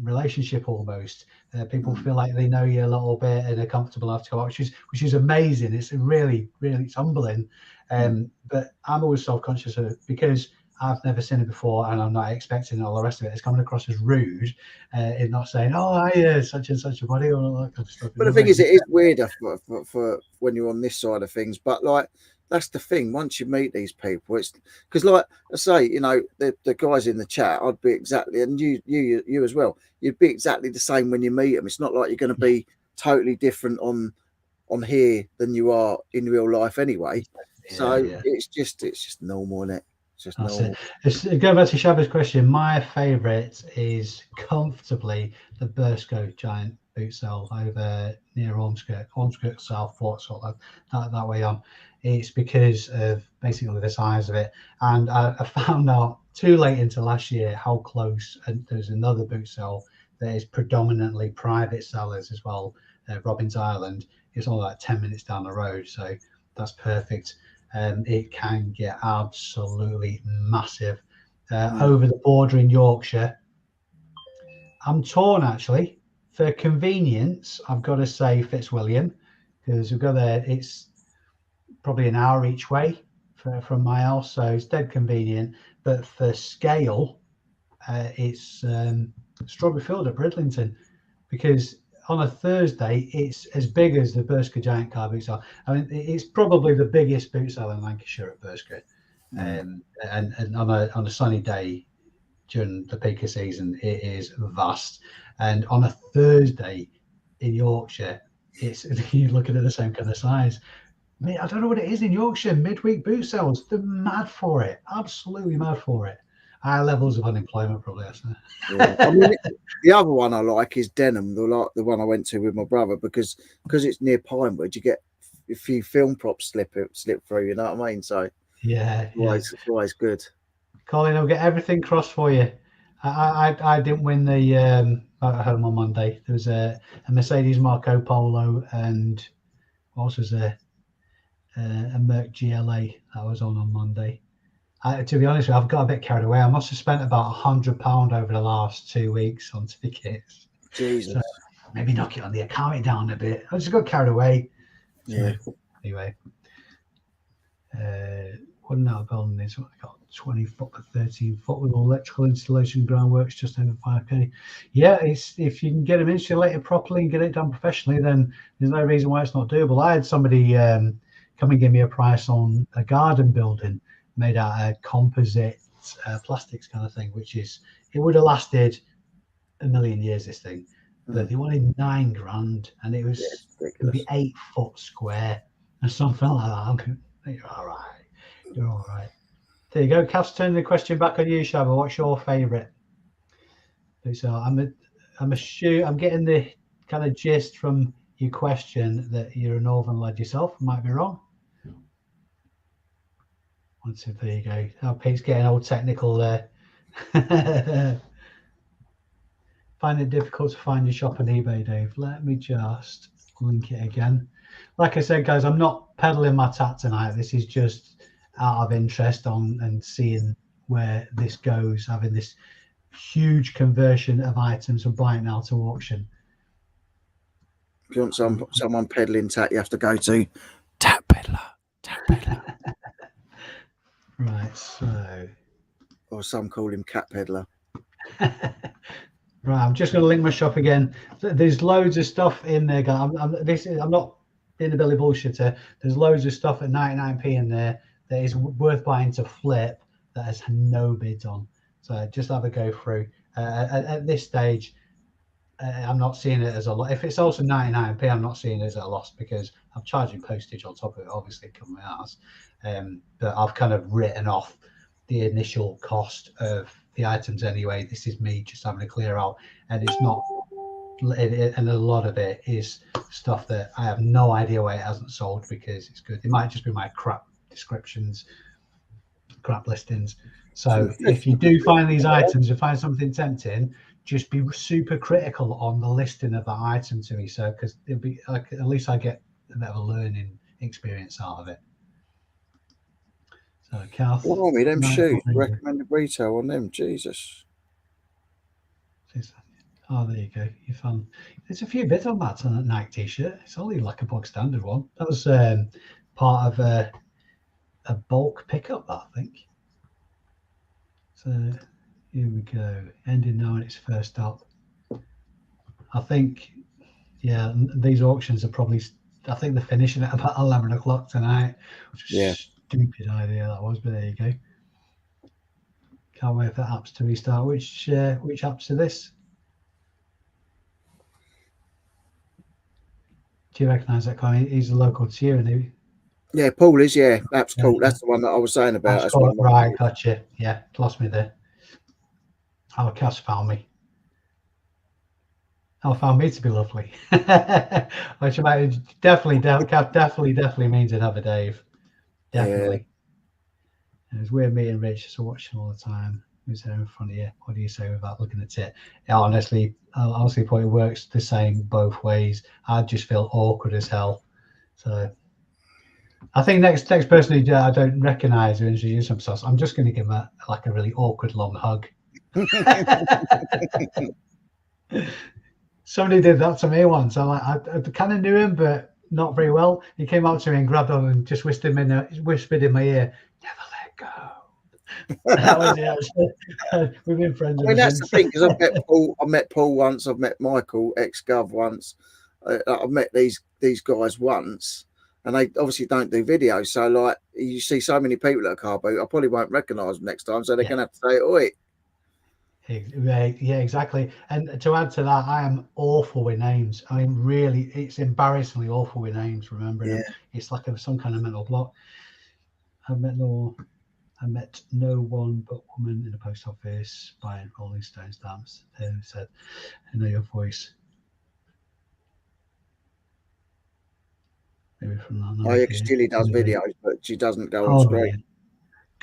relationship almost. People feel like they know you a little bit and are comfortable enough to go out, which is amazing. It's really it's humbling. But I'm always self-conscious of it because I've never seen it before and I'm not expecting all the rest of it. It's coming across as rude in not saying, "Oh, hi, such and such a body," or all that kind of stuff. But the thing is, it is weirder for when you're on this side of things. But like that's the thing. Once you meet these people, it's because, like I say, you know, the guys in the chat, I'd be exactly, and you as well. You'd be exactly the same when you meet them. It's not like you're going to be totally different on here than you are in real life anyway. It's just normal, isn't it? It's just normal. Going back to Shabba's question, my favourite is comfortably the Bursco giant boot cell over near Ormskirk Southport, sort of that way on. It's because of basically the size of it, and I found out too late into last year how close. And there's another boot cell that is predominantly private sellers as well, Robbins Island. It's only like 10 minutes down the road, so that's perfect. It can get absolutely massive. Over the border in Yorkshire, I'm torn actually. For convenience, I've got to say Fitzwilliam because we've got there. It's probably an hour each way from my house, so it's dead convenient. But for scale, it's Strawberry Field at Bridlington because on a Thursday, it's as big as the Bursca Giant car boot sale. I mean, it's probably the biggest boot sale in Lancashire at Bursca. And on a sunny day, during the peak of season, it is vast. And on a Thursday in Yorkshire, it's you're looking at the same kind of size. I don't know what it is in Yorkshire. Midweek boot sales, they're mad for it. Absolutely mad for it. High levels of unemployment, probably. Yeah. I mean, the other one I like is Denham, the one I went to with my brother, because it's near Pinewood. You get a few film props slip through. You know what I mean? So yeah, it's always good. Colin, I'll get everything crossed for you. I didn't win the at home on Monday. There was a Mercedes Marco Polo and what else was there? A Merc GLA that was on Monday. To be honest with you, I've got a bit carried away. I must have spent about £100 over the last 2 weeks on tickets. Jesus. So maybe knock it on the account down a bit. I just got carried away. Yeah. So, anyway. What another building is what they got 20 foot by 13 foot with all electrical installation groundworks just over 5k. Yeah, it's if you can get them insulated properly and get it done professionally, then there's no reason why it's not doable. I had somebody come and give me a price on a garden building made out of composite plastics kind of thing, which is it would have lasted a million years, this thing, but they wanted £9,000 and it was it'd be 8 foot square or something like that. You're all right. You're all right. There you go. Kath's turning the question back on you, Shabba. What's your favourite? So I'm getting the kind of gist from your question that you're a Northern lad yourself. I might be wrong. There you go. Oh, Pete's getting all technical there. Find it difficult to find your shop on eBay, Dave. Let me just link it again. Like I said, guys, I'm not peddling my tat tonight. This is just out of interest on and seeing where this goes, having this huge conversion of items from buying out to auction. If you want someone peddling tat, you have to go to Tat Peddler. Tat Peddler. Right, so. Or some call him Cat Peddler. Right, I'm just going to link my shop again. There's loads of stuff in there. I'm not being a Billy bullshitter. There's loads of stuff at 99p in there that is worth buying to flip that has no bids on. So just have a go through. At this stage, I'm not seeing it as a lot. If it's also 99p, I'm not seeing it as a loss because I'm charging postage on top of it, obviously, coming out. But I've kind of written off the initial cost of the items anyway. This is me just having to clear out, and it's not. And a lot of it is stuff that I have no idea why it hasn't sold because it's good. It might just be my crap descriptions, crap listings. So if you do find these items, you find something tempting, just be super critical on the listing of that item to me. So because it'll be like at least I get a bit of a learning experience out of it. So Kath, blimey, them shoes, recommended retail on them, Jesus. Oh, there you go. You found there's a few bits on that Nike t-shirt. It's only like a bog standard one. That was part of a bulk pickup, I think. So here we go. Ending now in its first stop. I think, yeah, these auctions are probably. I think they're finishing at about 11 o'clock tonight. Which is a stupid idea that was, but there you go. Can't wait for apps to restart. Which apps are this? Do you recognise that guy? He's a local to you, isn't he? Yeah, Paul is. Yeah, that's cool. That's the one that I was saying about. That's cool. Right, gotcha. Yeah, lost me there. Oh, Cass found me. Oh, found me to be lovely. Which definitely means another Dave. Definitely. Yeah. It was weird meeting Rich, so watching all the time. Who's there in front of you? What do you say without looking at it? Yeah, honestly, it works the same both ways. I just feel awkward as hell. So I think next person who I don't recognise who introduce themselves, I'm just going to give them a really awkward long hug. Somebody did that to me once. I kind of knew him, but not very well. He came up to me and grabbed on and just whispered in my ear, "Never let go." That was it. We've been friends. I mean, that's the thing because I met Paul once. I've met Michael ex-Gov once. I've met these guys once, and they obviously don't do videos. So like, you see so many people at a car boot, I probably won't recognise them next time. So they're gonna have to say, "Oi." Yeah, exactly. And to add to that, I am awful with names. I mean, really, it's embarrassingly awful with names. Remembering them, it's like some kind of mental block. I met no one but woman in a post office buying Rolling Stone stamps. Who said, "I know your voice." Maybe from that Oh, yeah, night. because Jilly does videos, but she doesn't go on Oh screen.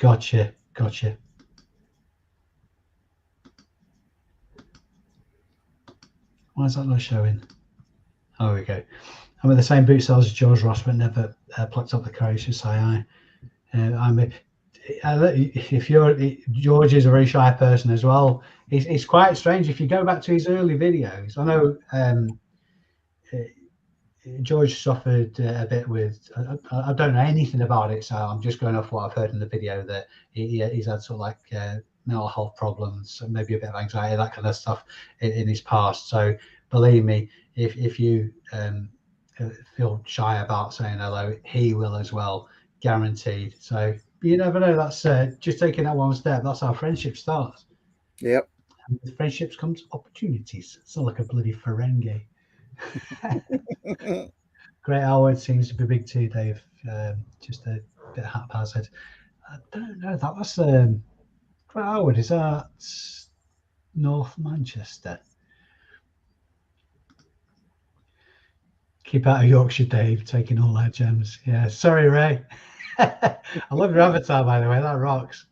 yeah, gotcha. Why is that not showing? Oh, we go. I'm with the same boot sales as George Ross, but never plucked up the courage to say I. If you're George is a very shy person as well. It's quite strange if you go back to his early videos. I know George suffered a bit with. I don't know anything about it, so I'm just going off what I've heard in the video that he's had sort of like mental health problems, maybe a bit of anxiety, that kind of stuff in his past. So believe me, if you feel shy about saying hello, he will as well, guaranteed. So you never know. That's just taking that one step. That's how friendship starts. Yep. And with friendships comes opportunities. It's not like a bloody Ferengi. Great Howard seems to be big too, Dave. Just a bit haphazard. I don't know. That was Great Howard. Is that North Manchester? Keep out of Yorkshire, Dave. Taking all our gems. Yeah. Sorry, Ray. I love your avatar, by the way. That rocks.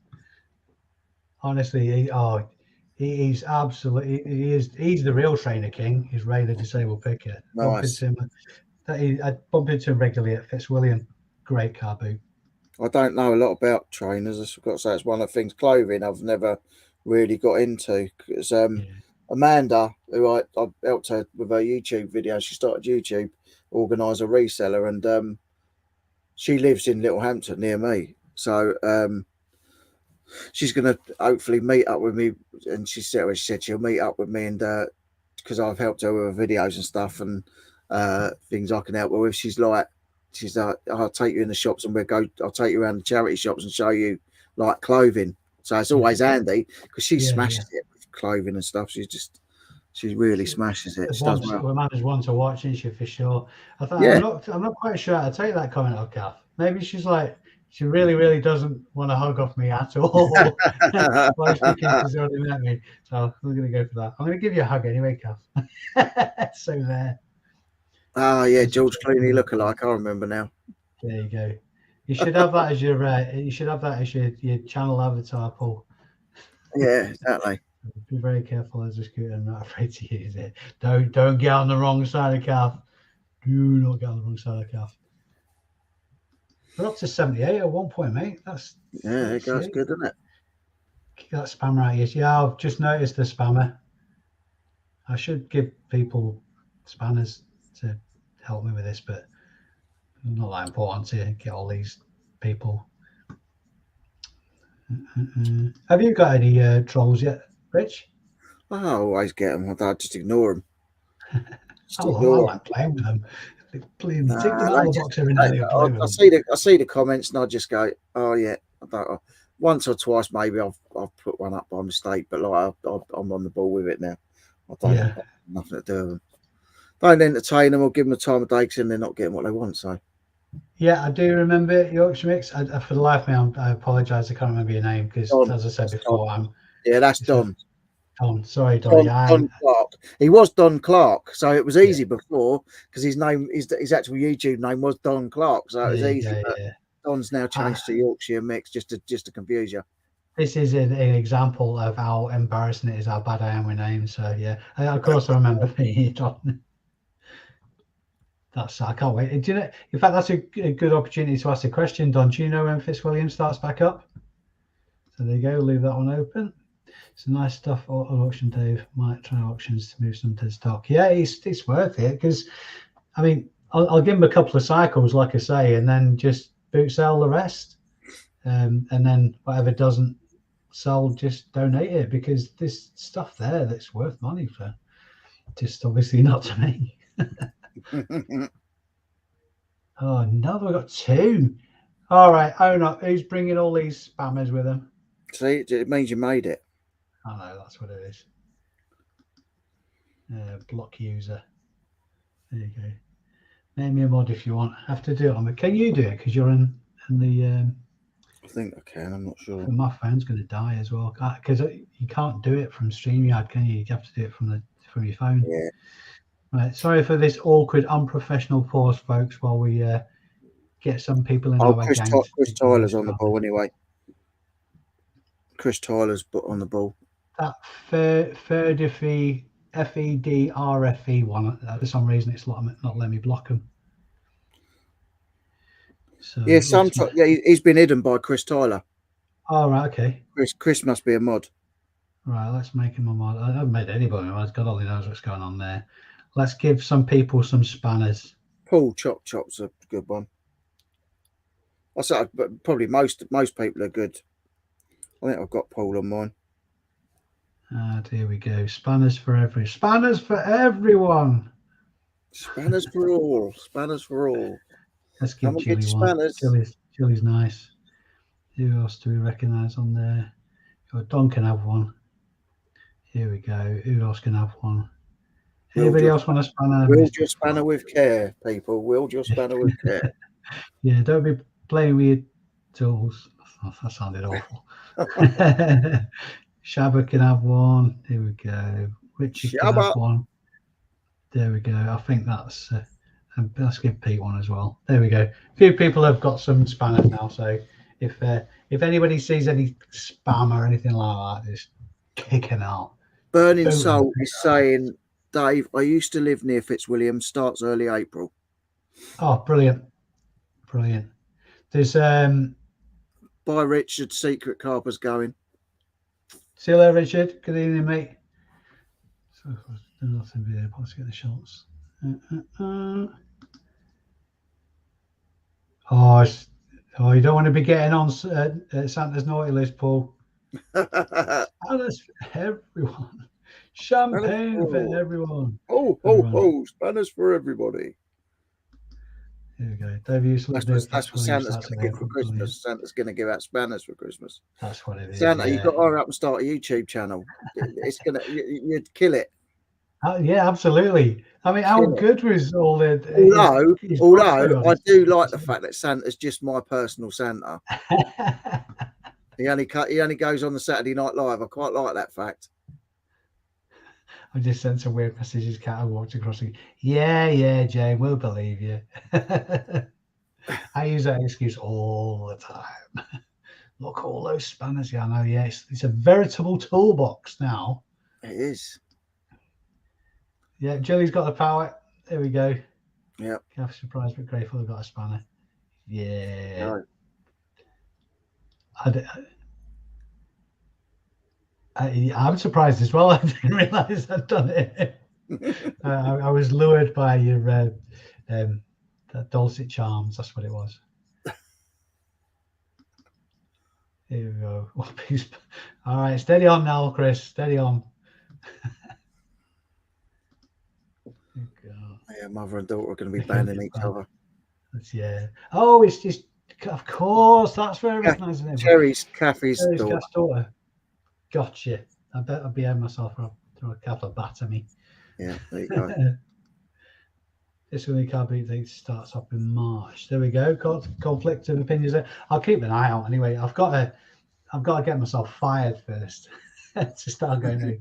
Honestly, he's absolutely. He's the real trainer king. He's Ray, the disabled picker. Nice. I bump into him regularly at Fitzwilliam. Great car boot. I don't know a lot about trainers. I've got to say it's one of the things. Clothing I've never really got into because Amanda, who I helped her with her YouTube video, she started YouTube, organise a reseller, and she lives in Littlehampton near me. So she's going to hopefully meet up with me, and she said she'll meet up with me, and because I've helped her with her videos and stuff and things I can help her with. She's like, I'll take you in the shops and I'll take you around the charity shops and show you like clothing. So it's always handy because she smashes it with clothing and stuff. She really smashes it. She does well. Amanda's one to watch, isn't she, for sure? I'm not quite sure how to take that comment off Kath. Maybe she's like, she really doesn't want to hug off me at all. While speaking, she's already met me. So I'm going to go for that. I'm going to give you a hug anyway, Kath. So there. Oh, yeah, George Clooney lookalike. I remember now. There you go. You should have that as your channel avatar, Paul. Yeah, exactly. Be very careful as a scooter. I'm not afraid to use it. Don't get on the wrong side of calf. Do not get on the wrong side of calf. We're up to 78 at one point, mate. That's it goes good, doesn't it? That spammer out is. Yeah, I've just noticed the spammer. I should give people spanners to help me with this, but it's not that important to get all these people. Have you got any trolls yet, Rich? I always get them. I just ignore them. I like playing with them. Take them out of the box every night and play with them. I see the comments and I just go, oh yeah. Once or twice maybe I've put one up by mistake, but like I'm on the ball with it now. I don't have nothing to do with them. Don't entertain them or give them the time of day because then they're not getting what they want. So yeah, I do remember Yorkshire Mix. For the life of me, I apologise. I can't remember your name because, as I said before, that's Don. Don, sorry, Don. Don Clark. He was Don Clark, so it was easy before because his actual YouTube name was Don Clark, so it was easy. Don's now changed to Yorkshire Mix just to confuse you. This is an example of how embarrassing it is, how bad I am with names. So yeah, of course I remember me, Don. I can't wait. Do you know? In fact, that's a good opportunity to ask a question, Don. Do you know when Fitzwilliam starts back up? So there you go. Leave that one open. Some nice stuff on auction, Dave. Might try auctions to move some to stock. Yeah, it's worth it because, I mean, I'll give him a couple of cycles, like I say, and then just boot sell the rest, and then whatever doesn't sell, just donate it because there's stuff there that's worth money for. Just obviously not to me. Oh no, we've got two. All right, own up. Who's bringing all these spammers with them? See, it means you made it. I know that's what it is. Block user. There you go. Name me a mod if you want. Have to do it on the. Can you do it? Because you're in the. I think I can. I'm not sure. My phone's going to die as well because you can't do it from StreamYard, can you? You have to do it from your phone. Yeah. Right. Sorry for this awkward, unprofessional pause, folks. While we get some people in our gang. Chris Tyler's on the ball anyway. Chris Tyler's on the ball. That Ferdify FEDRFE one. For some reason, it's not letting me block them. So yeah, he's been hidden by Chris Tyler. Oh, right, okay. Chris must be a mod. Right, let's make him a mod. I haven't made anybody a mod. God only knows what's going on there. Let's give some people some spanners. Paul Chop's a good one. I said probably most people are good. I think I've got Paul on mine. Here we go. Spanners for everyone. Spanners for everyone. Spanners for all. Spanners for all. Let's give Chili one. Chili's nice. Who else do we recognise on there? Don can have one. Here we go. Who else can have one? Anybody else want a spanner? Wield your spanner with care, people. Wield your spanner with care. Yeah, don't be playing with your tools. Oh, that sounded awful. Shabba can have one. Here we go. Richard can have one. There we go. I think that's. And let's give Pete one as well. There we go. A few people have got some spanners now. So if anybody sees any spam or anything like that, just kick it out. Burning Soul is saying, Dave, I used to live near Fitzwilliam. Starts early April. Oh, brilliant. Brilliant. There's Bye, Richard. Secret Carper's going. See you later, Richard. Good evening, mate. So nothing video. Let's get the shots. Oh, you don't want to be getting on Santa's naughty list, Paul. Spanners for everyone. Champagne for everyone. Oh, spanners for everybody. Here we go. Dave, that's what Santa's going to give for Christmas. Brilliant. Santa's going to give out spanners for Christmas. That's what it is. Santa, you've got to hurry up and start a YouTube channel. It's going to, you'd kill it. Yeah, absolutely. I mean, how good was all the? Although I do like the fact that Santa's just my personal Santa. He only goes on the Saturday Night Live. I quite like that fact. I just sent some weird messages. Cat walked across. Yeah, Jane, we'll believe you. I use that excuse all the time. Look, all those spanners. Yeah, I know. Yeah, it's a veritable toolbox now. It is. Yeah, Jilly's got the power. There we go. Yeah. I'm surprised but grateful I've got a spanner. Yeah. No. I'm surprised as well. I didn't realise I'd done it. I was lured by your dulcet charms. That's what it was. Here we go. All right, steady on now, Chris. Steady on. Yeah, mother and daughter are going to be banning each other. Yeah. Oh, it's just, of course, that's very recognising it. Kathy's daughter. Gotcha. I bet I'll behave myself or throw a couple of bats at me. Yeah, there you go. This one can't beat starts up in March. There we go. Conflict of opinions there. I'll keep an eye out anyway. I've got to get myself fired first to start going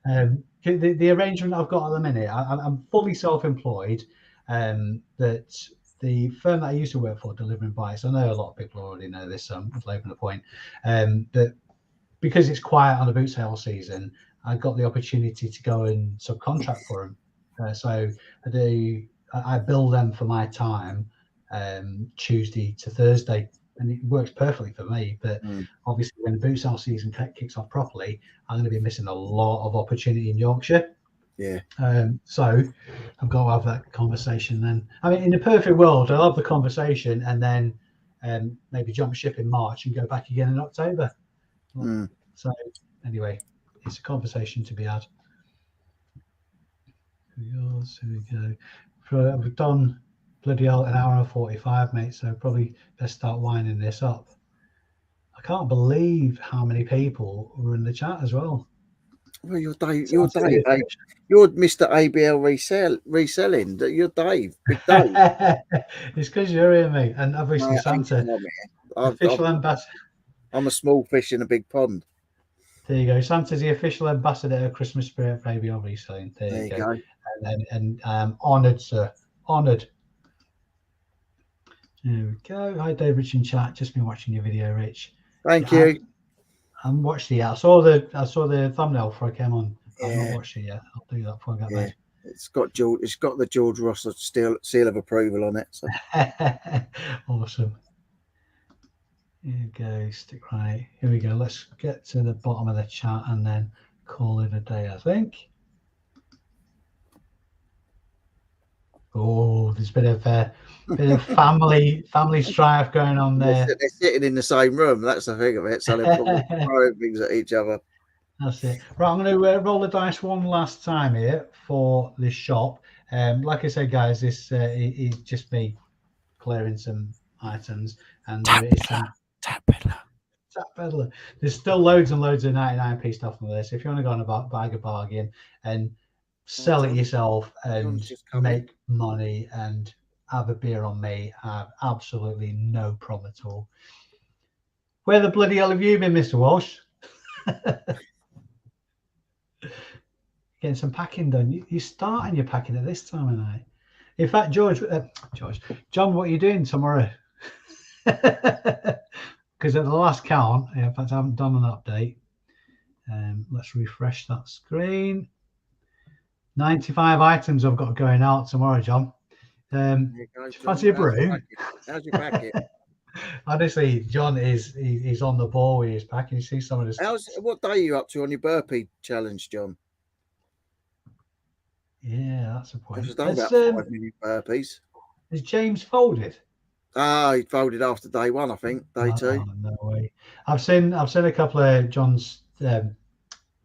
in. The arrangement I've got at the minute, I'm fully self-employed. That the firm that I used to work for, delivering bikes, I know a lot of people already know this, so I'm making a point. That because it's quiet on the boot sale season, I got the opportunity to go and subcontract for them. So I bill them for my time Tuesday to Thursday, and it works perfectly for me. But obviously, when the boot sale season kicks off properly, I'm going to be missing a lot of opportunity in Yorkshire. Yeah. So I've got to have that conversation then. I mean, in the perfect world, I'll have the conversation and then maybe jump ship in March and go back again in October. So anyway, it's a conversation to be had. Here we go. We've done bloody hell an hour and 45, mate. So probably best start winding this up. I can't believe how many people were in the chat as well. Well, you're Dave. You're Sam's Dave. You're Mr. ABL reselling. You're Dave. Big Dave. It's because you're here, mate. And obviously, Santa, official ambassador. I'm a small fish in a big pond. There you go. Santa's the official ambassador of Christmas spirit for ABL Reselling. There you go. And honoured, sir. Honoured. There we go. Hi, Dave Rich in chat. Just been watching your video, Rich. Thank you. I'm watching it. I saw the thumbnail before I came on. I've not watched it yet. I'll do that before I get there. It's got the George Ross seal of approval on it. So. Awesome. Here we go. Stick right. Here we go. Let's get to the bottom of the chat and then call it a day, I think. Oh, there's a bit of family strife going on there. They're sitting in the same room. That's the thing of it. So they're probably throwing things at each other. That's it. Right, I'm going to roll the dice one last time here for this shop. Like I said, guys, this is just me clearing some items, and there is some tap peddler. There's still loads and loads of 99p stuff on this. If you want to go on a bag of bargain and sell it yourself and make money and have a beer on me, I have absolutely no problem at all. Where the bloody hell have you been, Mr. Walsh? Getting some packing done. You're starting your packing at this time of night. In fact, John, what are you doing tomorrow? Because at the last count, in fact, I haven't done an update. Let's refresh that screen. 95 items I've got going out tomorrow, John. Fancy a brew? How's your packet? Honestly, John he's on the ball with his packing. You see some of this. What day are you up to on your burpee challenge, John? Yeah, that's a point. I've done about 5 million burpees. Is James folded? He folded after day one, I think. Day two. No way. I've seen a couple of John's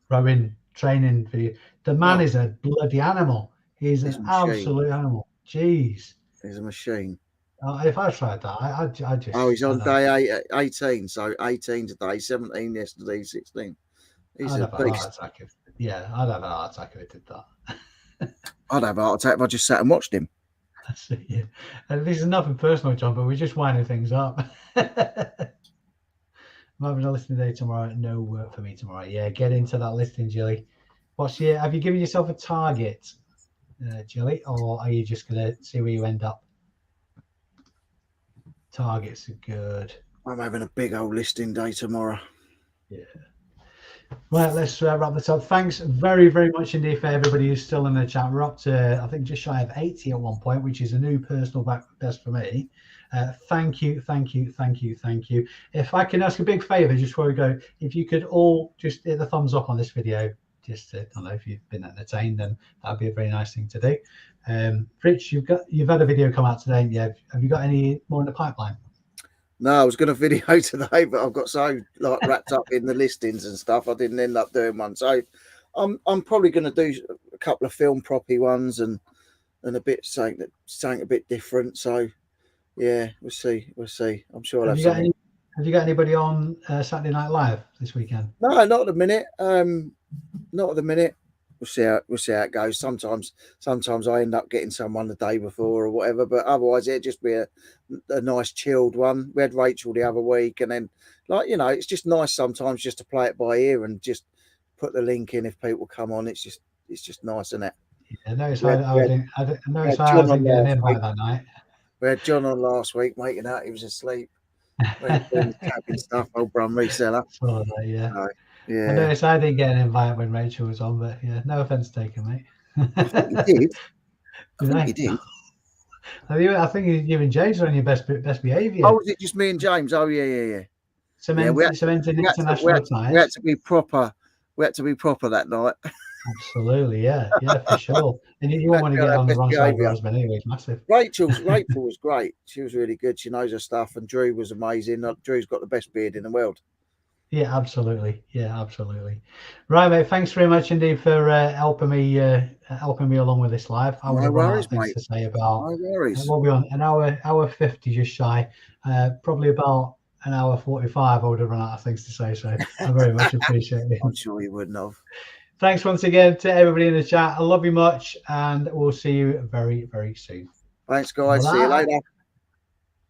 rowing training videos. The man is a bloody animal. He's an absolute animal. Jeez. He's a machine. If I tried that, I just. Oh, he's on day 18. So 18 today, 17 yesterday, 16. He's a beast. I'd have a heart attack if I did that. I'd have a heart attack if I just sat and watched him. That's it, yeah. And this is nothing personal, John, but we're just winding things up. I'm having a listening day tomorrow. No work for me tomorrow. Yeah, get into that listing, Jilly. Have you given yourself a target, Jilly, or are you just going to see where you end up? Targets are good. I'm having a big old listing day tomorrow. Yeah. Right, let's wrap this up. Thanks very, very much indeed for everybody who's still in the chat. We're up to, I think, just shy of 80 at one point, which is a new personal best for me. Thank you. If I can ask a big favor just before we go, if you could all just hit the thumbs up on this video, just I don't know if you've been entertained, then that'd be a very nice thing to do. Rich, you've had a video come out today. Yeah, have you got any more in the pipeline? No, I was going to video today, but I've got so wrapped up in the listings and stuff, I didn't end up doing one. So I'm probably going to do a couple of film proppy ones and a bit something a bit different. So yeah, we'll see. I'm sure I'll have something. Have you got anybody on Saturday Night Live this weekend? No, not at the minute. Not at the minute. We'll see how it goes. Sometimes I end up getting someone the day before or whatever, but otherwise it'd just be a nice chilled one. We had Rachel the other week, and then it's just nice sometimes just to play it by ear and just put the link in if people come on. It's just nice, isn't it? Yeah, notice I didn't get an invite that night. We had John on last week making out he was asleep. Cabin stuff, old Brum reseller. Saw that, yeah. Yeah. I noticed I didn't get an invite when Rachel was on, but yeah, no offense taken, mate. I think you did. I think you did. I think you and James are on your best behaviour. Oh, was it just me and James? Oh, yeah. Cementing international ties. We had to be proper. We had to be proper that night. Absolutely, yeah, for sure. And you won't want to get on the wrong side of your husband anyway. It's massive. Rachel was great. She was really good. She knows her stuff, and Drew was amazing. Drew's got the best beard in the world. Yeah, absolutely. Right, mate. Thanks very much indeed for helping me along with this live. I would have run out of things to say about. No worries. We'll be on an hour 50, just shy. Probably about an hour 45. I would have run out of things to say. So I very much appreciate it. I'm sure you wouldn't have. Thanks once again to everybody in the chat. I love you much, and we'll see you very, very soon. Thanks, guys. See you later.